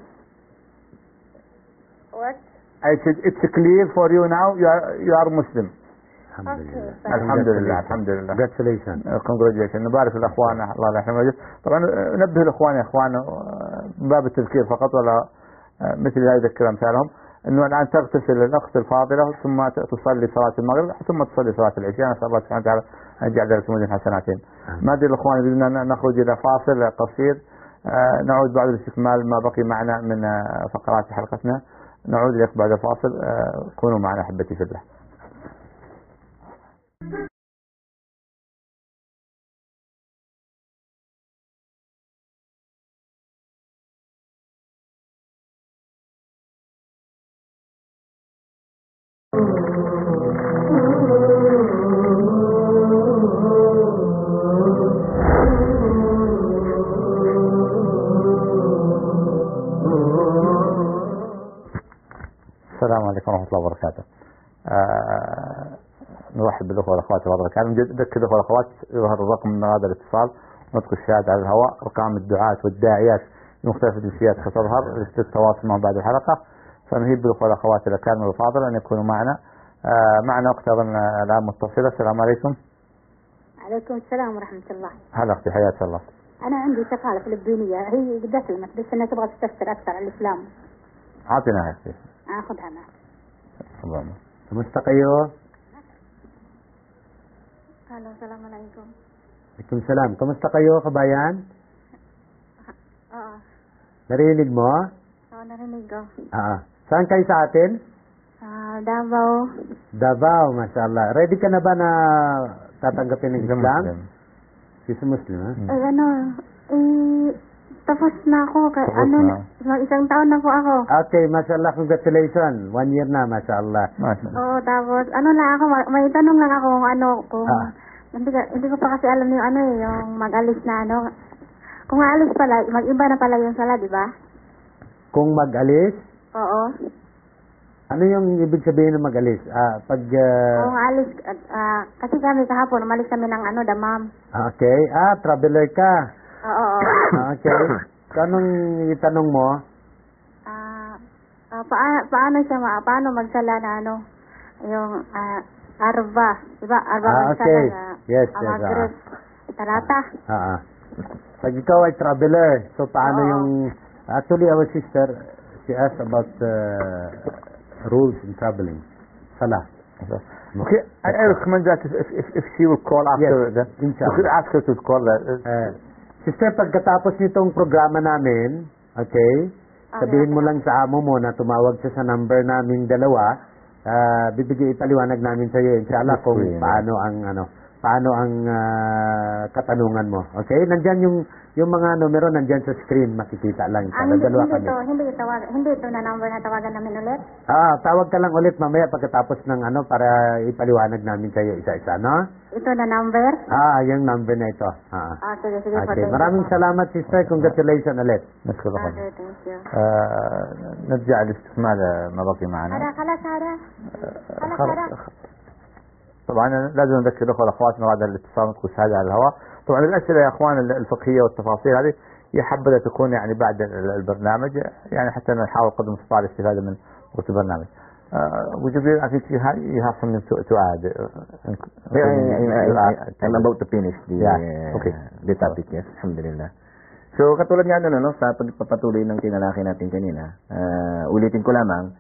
What? I said it's clear for you now. You are Muslim. Alhamdulillah. Okay. الحمد لله الحمد لله. Congratulations. Congratulations. نبارك للاخوان الله لا يحرمهم. طبعا نبه الاخوان يا اخوان من باب التذكير فقط ولا مثل هذا الكلام امثالهم انه الان تغتسل الاخت الفاضله ثم تصلي صلاه المغرب ثم تصلي صلاه العشاء. نسال الله سبحانه وتعالى ان يجعل ذلك من حسناتين. ما ادري الاخوان بدنا نخرج الى فاصل قصير نعود بعد الاستكمال ما بقي معنا من فقرات حلقتنا. نعود اليك بعد الفاصل. كونوا معنا احبتي في الله. السلام عليكم ورحمة الله وبركاته. نرحب بالأخوة والأخوات في هذا الكلام. نذكر الأخوة والأخوات يظهر الرقم من هذا الاتصال ونطق الشهادة على الهواء. أرقام الدعاة والداعيات لمختلف الجنسيات ستظهر للتواصل معهم بعد الحلقة. فنهيب بالأخوة والأخوات الأكارم الفاضل أن يكونوا معنا. معنا أخت الآن متصلة. السلام عليكم. عليكم السلام ورحمة الله. هلا أختي حياك الله. أنا عندي سفالة فلبينية هي قد أسلمت بس أنها تبغى تستفسر أكثر عن الإسلام. أعطينا يا أختي. أخذها معك. تفضل. Kumusta Halo, Assalamualaikum. Waalaikumsalam. Kumusta kayo, kabayan? Oo. Narinig mo? Oo, narinig ko. Saan kayo sa atin? Davao. Davao, mashallah. Ready ka na ba na tatanggapin ng Islam? She's a Muslim, ha? Tapos na ako. Isang taon na po ako. Okay, mashallah, congratulations. 1 year na, mashallah. Oo, tapos, ako, may tanong lang ako kung hindi ko pa kasi alam yung mag-alis na Kung aalis pala, mag-iba na pala yung sala, di ba? Kung mag-alis? Oo. Ano yung ibig sabihin ng mag-alis? Kung aalis, kasi kami kahapon, umalis kami ng Damam. Okay, traveler ka. Oo. Okay. Anong itanong mo? Paano magsala na yung arba, diba? Arba okay. Yes, Maghrib, Talata. Pag ikaw ay traveler, so paano yung actually our sister, she asked about rules in traveling. Salah. Okay, I recommend that if she will call after that, you could ask her to call that. Sister, pagkatapos nitong programa namin, okay, sabihin mo lang sa amo mo na tumawag siya sa number naming dalawa, ipaliwanag namin sa iyo, inshallah, kung paano ang katanungan mo. Okay? Nandiyan yung mga numero nandiyan sa screen, makikita lang. Hindi ito na number na tawagan namin ulit? Tawag ka lang ulit mamaya pagkatapos ng para ipaliwanag namin sa iyo isa-isa, no? Ito na number? Yung number na ito. Sige. Okay. Maraming salamat, sister. Congratulations ulit. نشكر الله. Okay, thank you. نرجع لاستكمال ما بقي معنا. خلاص. طبعا لازم نذكر الاخوه والاخوات انه هذا الاتصال نطق الشهاده على الهواء. طبعا الاسئله يا اخوان الفقهيه والتفاصيل هذه يحبذ تكون يعني بعد البرنامج يعني حتى نحاول قدر المستطاع الاستفاده من وقت البرنامج. Would you be, I think you have something to add? I'm about to finish the topic, yes. Alhamdulillah. So, katulad nga sa pagpapatuloy ng tinalaki natin kanina, ulitin ko lamang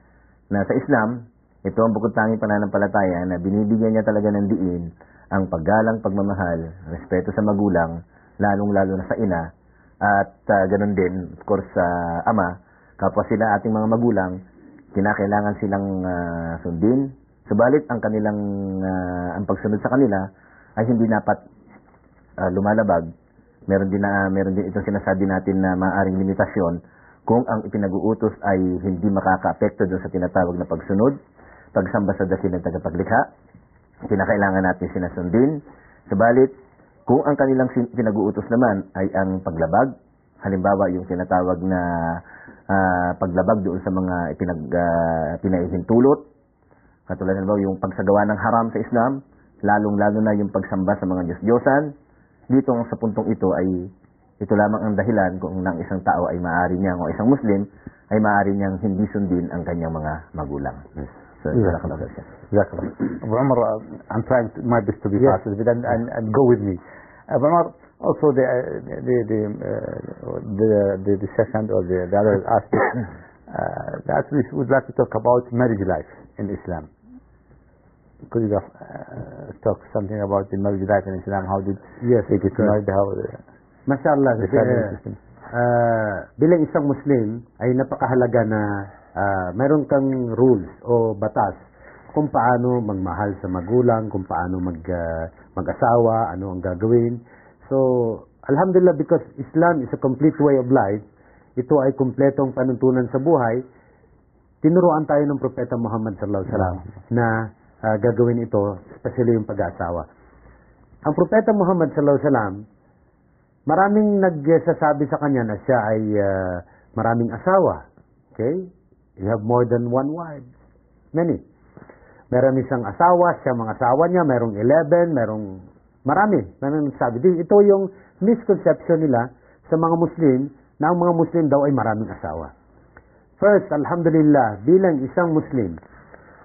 na sa Islam, ito ang bukod tanging pananampalataya na binibigyan niya talaga ng diin ang paggalang, pagmamahal, respeto sa magulang, lalong-lalo na sa ina, at ganun din, of course, sa ama, kapwa sila ating mga magulang, kinakailangan silang sundin. Subalit ang kanilang ang pagsunod sa kanila ay hindi dapat lumalabag. Meron din itong sinasabi natin na maaaring limitasyon kung ang ipinag-uutos ay hindi makakaapekto doon sa tinatawag na pagsunod, pagsamba sa dakilang tagapaglikha. Kinakailangan natin sinasundin. Subalit, kung ang kanilang pinag-uutos naman ay ang paglabag, halimbawa yung tinatawag na paglabag doon sa mga pinahihintulot, katulad halimbawa yung pagsagawa ng haram sa Islam, lalong-lalo na yung pagsamba sa mga Diyos-Diyosan, dito sa puntong ito ay ito lamang ang dahilan kung ang isang tao ay maaari niyang o isang Muslim ay maaari niyang hindi sundin ang kanyang mga magulang. So, Exactly. Abu Umar, I'm trying my best to be fast and go with me. Abu Umar, also the second or the other aspect, that we would like to talk about marriage life in Islam. Could you talk something about the marriage life in Islam? How did they get married? Mashallah, bilang isang Muslim ay napakahalaga na mayroon kang rules o batas kung paano magmahal sa magulang, kung paano mag-asawa, ano ang gagawin. So, alhamdulillah, because Islam is a complete way of life, ito ay kumpletong panuntunan sa buhay, tinuruan tayo ng Propeta Muhammad sallallahu alaihi wasallam na gagawin ito, especially yung pag-asawa. Ang Propeta Muhammad sallallahu alaihi wasallam, maraming nagsasabi sa kanya na siya ay maraming asawa. Okay? You have more than one wife. Many. Meron isang asawa, siya mga asawa niya, merong 11, merong marami. Merong nagsabi. Ito yung misconception nila sa mga Muslim na ang mga Muslim daw ay maraming asawa. First, alhamdulillah, bilang isang Muslim,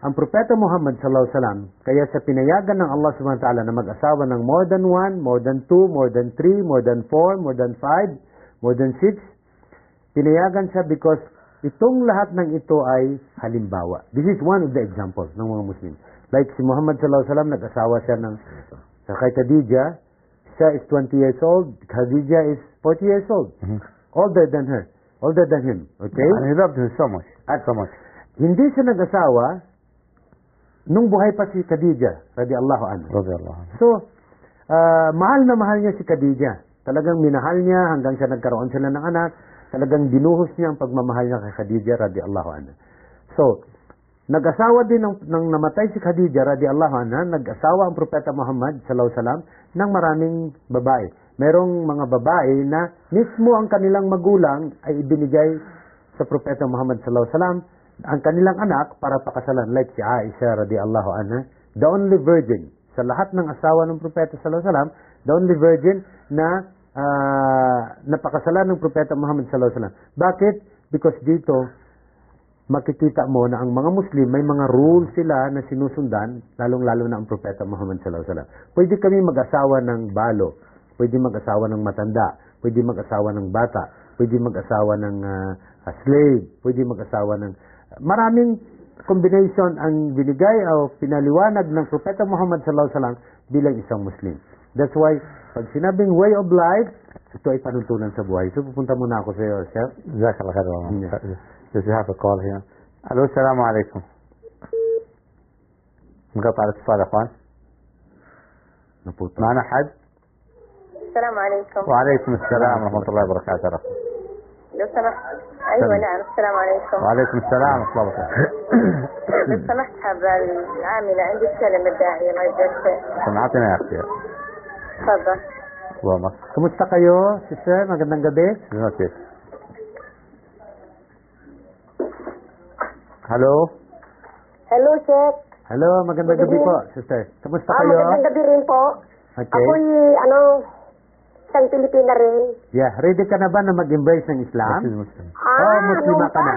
ang Propeta Muhammad sallallahu alaihi wasallam, kaya sa pinayagan ng Allah subhanahu wa ta'ala na mag-asawa ng more than 1, more than 2, more than 3, more than 4, more than 5, more than 6, pinayagan siya because itong lahat ng ito ay halimbawa. This is one of the examples ng mga Muslim. Like si Muhammad sallallahu alaihi wasallam, nag-asawa siya kay Khadija, siya is 20 years old, Khadija is 40 years old. Older than her, older than him. Okay? And he loved her so much. So much. Hindi siya nag-asawa nung buhay pa si Khadija, radiyallahu anha. So, mahal na mahal niya si Khadija. Talagang minahal niya hanggang siya nagkaroon sila ng anak. Talagang dinuhos niya ang pagmamahal niya kay Khadija radiyallahu anha. So, nag-asawa din nang namatay si Khadija radiyallahu anha, nag-asawa ang Propeta Muhammad sallallahu alaihi wasallam ng maraming babae. Merong mga babae na mismo ang kanilang magulang ay ibinigay sa Propeta Muhammad sallallahu alaihi wasallam ang kanilang anak para pakasalan, like si Aisha radiyallahu anha, the only virgin sa lahat ng asawa ng Propeta sallallahu alaihi wasallam, the only virgin na napakasalan ng Propeta Muhammad sallallahu alaihi wasallam. Bakit? Because dito makikita mo na ang mga Muslim may mga rules sila na sinusundan, lalong-lalo na ang Propeta Muhammad sallallahu alaihi wasallam. Pwede kami mag-asawa ng balo, pwede mag-asawa ng matanda, pwede mag-asawa ng bata, pwede mag-asawa ng slave, pwede mag-asawa ng maraming combination ang binigay o pinaliwanag ng Propeta Muhammad sallallahu alaihi wasallam bilang isang Muslim. That's why, pag sinabing way of life, ito ay panuntunan sa buhay. So, pupunta muna ako sa iyo, Chef. Jazakallah khair. Does you have a call here? Hello, assalamu alaikum. نقطع الاتصال يا اخوان. معنا حد؟ السلام عليكم. وعليكم السلام ورحمة الله وبركاته. لو سمحت. أيوة نعم، السلام عليكم. وعليكم السلام ورحمة الله وبركاته. لو سمحت حابة العاملة عندي كلمة داعية ما قدرت. سمعتنا يا أختي. تفضل. والله. Kumusta kayo, sister? Magandang gabi. Okay. Hello? Hello, Chef. Hello, magandang gabi po, sister. Kumusta kayo? Magandang gabi rin po. Okay. Ako'y, isang Pilipina rin. Yeah, ready ka na ba na mag-embrace ng Islam? Muslima ka na.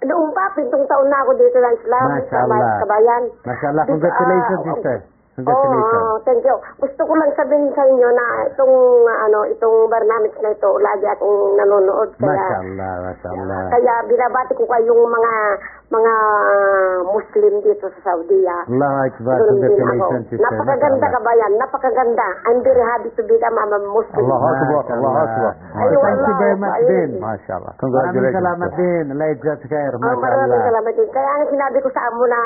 Noong pa, 7 taon na ako dito sa Islam. Mashallah. Sa bayan. Mashallah. Congratulations, sister. Congratulations. Oh, thank you. Gusto ko lang sabihin sa inyo na itong Barnamij na ito, lagi akong nanonood. Kaya, Mashallah. Kaya binabati ko kayong mga Muslim dito sa Saudi. Allahu Akbar. Ganun din ako. Congratulations, sister. Napakaganda ka bayan, napakaganda. I'm very happy to become a Muslim. Allahu Akbar, Allahu Akbar. Ayun, Thank you very much din. MashaAllah. Maraming Congratulations. salamat din. Allah ijaz khair. Maraming MashaAllah. salamat din. Kaya ang sinabi ko sa amo na,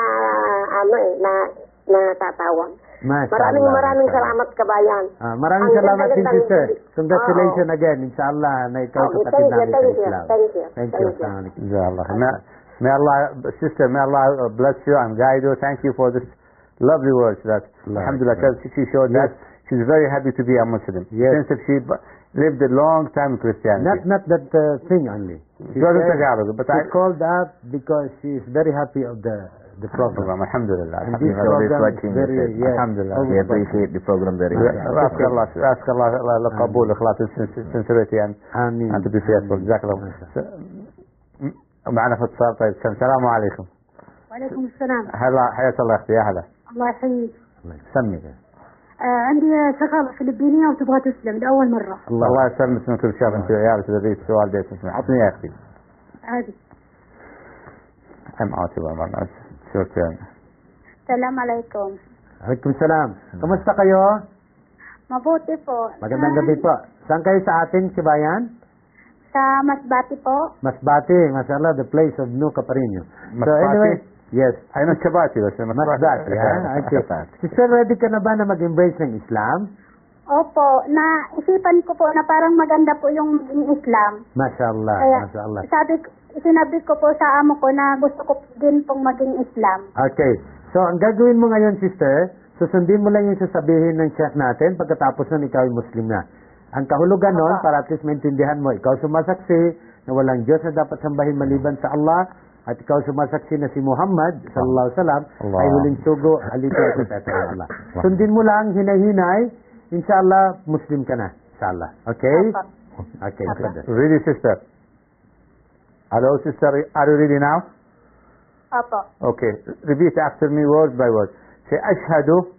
natatawag. MashaAllah. Maraming salamat kabayan. Maraming Ang salamat din, ganda-ganda sister. ng- Congratulations again. Inshallah na ikaw Okay, kapatid namin sa thank you. Islam. Thank you. Thank you. Assalamualaikum. Jazakallah. May Allah, sister, may Allah bless you and guide you. Thank you for this lovely words. That Allah Alhamdulillah, Akbar. she showed that she's very happy to be a Muslim. Yes. Since she lived a long time in Christianity. Not that thing only. She wasn't Tagalog, but She called up because she is very happy of the program. Alhamdulillah. And this Alhamdulillah. program Watching is very, this, yes, Alhamdulillah. We appreciate the program very much. Ask Allah qabul, ikhlas, sincerity and آمين. to be faithful. جزاك الله معنا في اتصال. طيب السلام عليكم. وعليكم السلام. هلا حياك الله اختي يا هلا. الله يحييك. سمي. عندي شغالة فلبينية وتبغى تسلم لأول مرة. الله يسلمك من كل شر انت وعيالك وذريتك السؤال ده اسمع. عطني يا اختي. عادي. I'm out of my mouth. Your turn. السلام عليكم. Waalaikumsalam. Kamusta kayo? Mabuti po. Magandang gabi po. Saan kayo sa atin, Sibayan? Sa Masbati po. Masbate, mashallah, the place of New Caparino. So Masbate? anyway, yes. I know Chabati, but Masbate, ha? Okay. Sister, ready ka na ba na mag-embrace ng Islam? Opo, naisipan ko po na parang maganda po yung Islam. Mashallah, Kaya mashallah. sinabi ko po sa amo ko na gusto ko din pong maging Islam. Okay. So, ang gagawin mo ngayon, sister, susundin mo lang yung sasabihin ng chef natin pagkatapos nun ikaw ay Muslim na. Ang kahulugan nun, para at least maintindihan mo, ikaw sumasaksi na walang Diyos na dapat sambahin maliban sa Allah at ikaw sumasaksi na si Muhammad sallallahu alaihi wasallam ay huling sugo, halito at propeta ng Allah. Sundin mo lang, hinay-hinay, inshallah, Muslim ka na. Inshallah. Okay? Okay. Ready, sister? Hello, sister. Are you ready now? Opo. Okay. Repeat after me word by word. Say, Ashhadu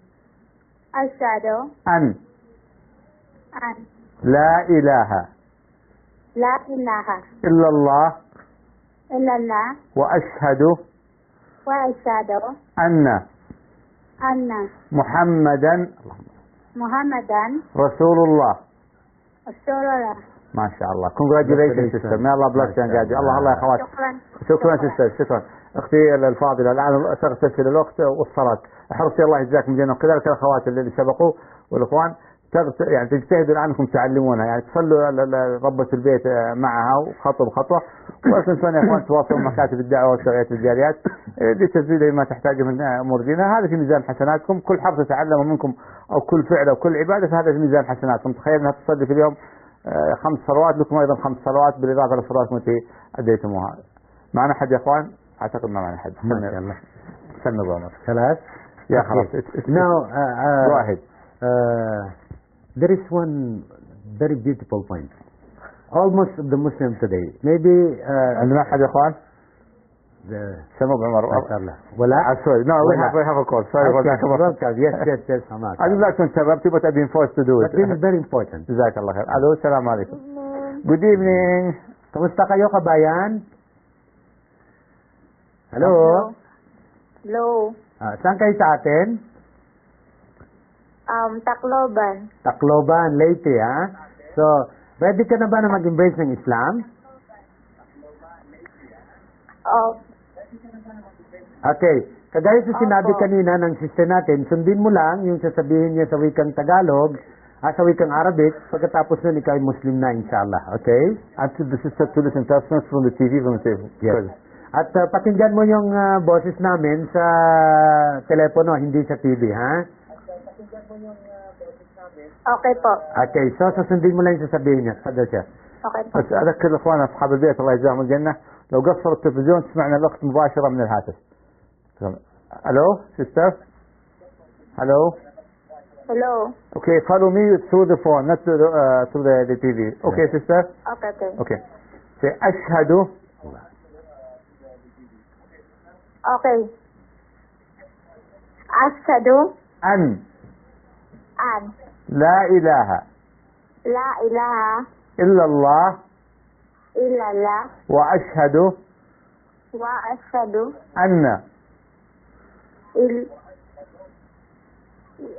Asyhadu an an la ilaha la ilaha illallah illallah wa ashhadu wa asyhadu anna anna Muhammadan Muhammadan Rasulullah. Rasulullah. MashaAllah. Congratulations, sister. May Allah bless you and guide you. الله يا أخوات. شكرا. شكرا sister. شكرا. أختي الفاضلة الآن تغتسل الوقت والصلاة. احرصي الله يجزاكم جنة وكذلك الأخوات اللي سبقوا والإخوان يعني تجتهدوا عنكم تعلمونها يعني تصلوا ربة البيت معها خطوة بخطوة ولا تنسون يا إخوان تواصلوا مكاتب الدعوة والشرعيات الجاريات لتسديد ما تحتاجه من أمور دينها. هذا في ميزان حسناتكم. كل حرف تتعلمه منكم أو كل فعل أو كل عبادة فهذا في ميزان حسناتكم. تخيل أنها تصلي في اليوم 5 صلوات لكم أيضا 5 صلوات بالإضافة للصلوات التي أديتموها. معنا حد يا إخوان؟ أعتقد ما معنا حد. ما شاء الله. سمي ضامر. خلاص. يا خلاص. Now, go ahead. there is one very beautiful point. Almost of the Muslim today. Maybe عندنا أحد يا إخوان؟ سمو بعمر. ما شاء الله. ولا? Sorry. No, we have a call. Sorry for that. Welcome. Yes. I would like to interrupt you, but I've been forced to do it. But this is very important. جزاك الله خير. Hello, السلام عليكم. Good evening. Kamusta kayo, kabayan? Hello? Hello. Saan kayo sa atin? Tacloban. Tacloban, Leyte, ha? So, ready ka na ba na mag-embrace ng Islam? Oh, Okay. Kagaya sa sinabi kanina ng sister natin, sundin mo lang yung sasabihin niya sa wikang Tagalog, sa wikang Arabic, pagkatapos nun ikaw ay Muslim na, inshallah. Okay? And to the sister to listen to us not from the TV, from the TV. Yes. At pakinggan mo yung boses namin sa telepono, hindi sa TV, ha? okay po. Okay, so susundin mo lang yung sasabihin niya. Tfadal siya. Okay po. بس أذكر إخواننا أصحاب البيت الله يجزاهم الجنة لو قصروا التلفزيون تسمعنا الأخت مباشرة من الهاتف. ألو sister. Hello. Hello. Okay, follow me through the phone, not through the TV. Okay, sister. Okay. Okay. Say أشهد Okay. Asyhadu أن an لا إله la ilaha إلا الله illallah وأشهد wa asyhadu أن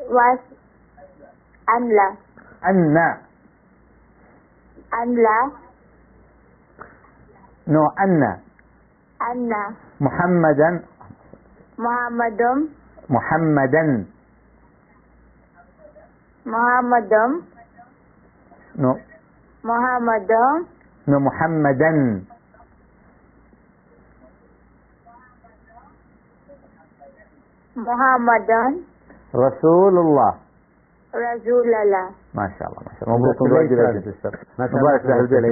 was Anla. أن Anla. no أن Anna. محمدا Muhammadum. محمدا Muhammadum. no Muhammadum. no محمدا Muhammadan. رسول الله. Rasulallah. ما شاء الله ما شاء الله. مبروك مبارك له البيت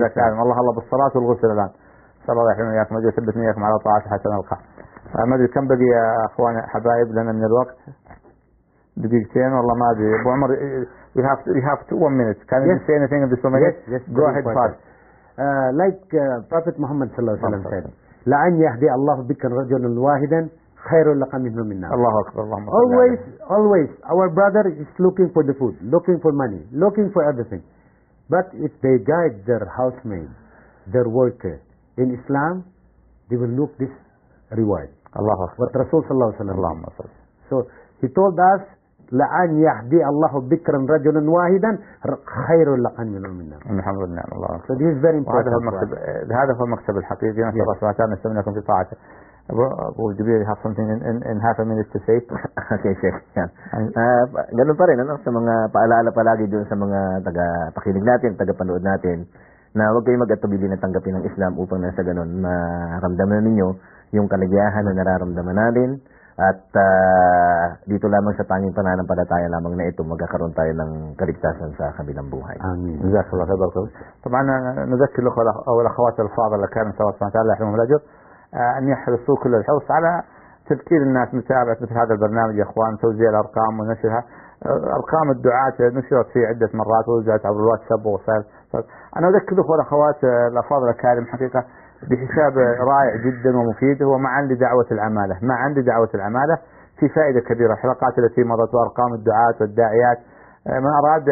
الكريم. الله بالصلاة والغسل الآن. صلى الله عليه وياكم ويثبتني وياكم على طاعته حتى نلقاه. ما ادري كم بقي يا اخوان حبايب لنا من الوقت. دقيقتين والله ما ادري. ابو عمر we have 1 minute. Can you say anything in this 1 minute? Yes, go ahead fast. Like Prophet Muhammad sallallahu alaihi wasallam said, لأن يهدي الله بك رجلا واحدا خير لك منه من النار. الله أكبر. اللهم صل على Always our brother is looking for the food, looking for money, looking for everything. But if they guide their housemaid, their worker in Islam, they will look this reward. الله أكبر. What Rasul sallallahu alaihi wasallam. اللهم صل. So he told us لأن يهدي الله بكرا رجلا واحدا خير لك من النار. الحمد لله. الله أكبر. So this is very important. هذا هو المكسب الحقيقي. نسأل الله سبحانه وتعالى نستمنكم في طاعته. Abu Jubair, have something in half a minute to say? Okay, Sheikh. Ganun pa rin, sa mga paalala palagi doon sa mga taga-pakinig natin, taga-panood natin, na huwag kayong mag-atubili na tanggapin ng Islam upang nasa ganun maramdaman ninyo yung kaligayahan na nararamdaman natin at dito lamang sa tanging pananampalataya lamang na ito magkakaroon tayo ng kaligtasan sa kabilang buhay. Amin. جزاك الله خير. طبعا نذكر الأخوة والأخوات الفاضل الكرام سواء سبحانه وتعالى يحرمهم الأجر أن يحرصوا كل الحرص على تذكير الناس متابعة مثل هذا البرنامج يا إخوان، توزيع الأرقام ونشرها. أرقام الدعاة نشرت في عدة مرات ووزعت عبر الواتساب ووسائل. أنا أذكر الأخوة والأخوات الأفاضل الكرام حقيقة بحساب رائع جدا ومفيد، هو معا لدعوة العمالة، معا لدعوة العمالة في فائدة كبيرة. الحلقات التي مضت وأرقام الدعاة والداعيات، من أراد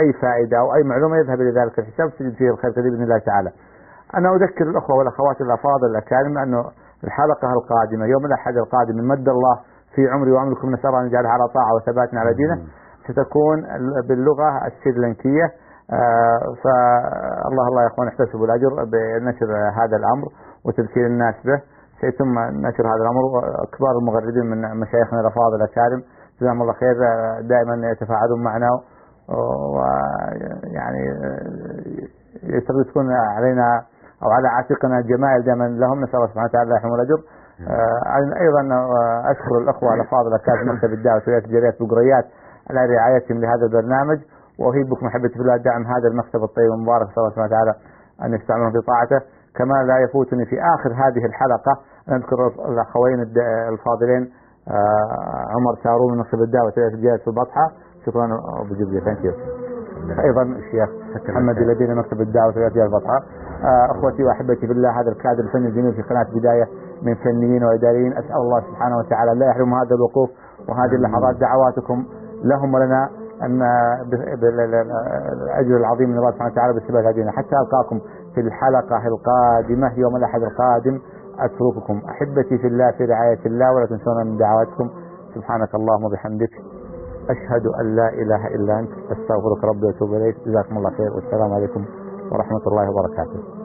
أي فائدة أو أي معلومة يذهب إلى ذلك الحساب سيجد فيه الخير كثير بإذن الله تعالى. أنا أذكر الأخوة والأخوات الأفاضل الأكارم أنه الحلقة القادمة يوم الأحد القادم من مد الله في عمري وعمركم نسأل أن يجعلها على طاعة وثبات على دينه ستكون باللغة السريلانكية. فالله يا أخوان احتسبوا الأجر بنشر هذا الأمر وتذكير الناس به. سيتم نشر هذا الأمر. كبار المغردين من مشايخنا الأفاضل الأكارم جزاهم الله خير دائما يتفاعلون معنا ويعني يتركون علينا أو على عاتقنا الجمائل دائما لهم. نسأل الله سبحانه وتعالى يحرم الأجر. أيضا أشكر الأخوة الأفاضل أكاد مكتب الدعوة ولاية الجاليات بقريات على رعايتهم لهذا البرنامج، وأهيبكم محبتي في الله دعم هذا المكتب الطيب المبارك. نسأل الله سبحانه وتعالى أن يستعملهم في طاعته. كما لا يفوتني في آخر هذه الحلقة أن أذكر الأخوين الفاضلين عمر شارون من مكتب الدعوة ولاية الجاليات في البطحة. شكرا أبو جبريل. ثانك يو. أيضا الشيخ محمد الذين مكتب الدعوة ولاية الجاليات في البطحة. أخوتي وأحبتي في الله، هذا الكادر الفني الجميل في قناة بداية من فنيين وإداريين، أسأل الله سبحانه وتعالى لا يحرم هذا الوقوف وهذه اللحظات. دعواتكم لهم ولنا أن بالأجر العظيم من الله سبحانه وتعالى بالثبات هدينا. حتى ألقاكم في الحلقة القادمة يوم الأحد القادم. أترككم أحبتي في الله في رعاية الله ولا تنسونا من دعواتكم. سبحانك اللهم وبحمدك أشهد أن لا إله إلا أنت أستغفرك ربي وأتوب إليك. جزاكم الله خير والسلام عليكم ورحمة الله وبركاته.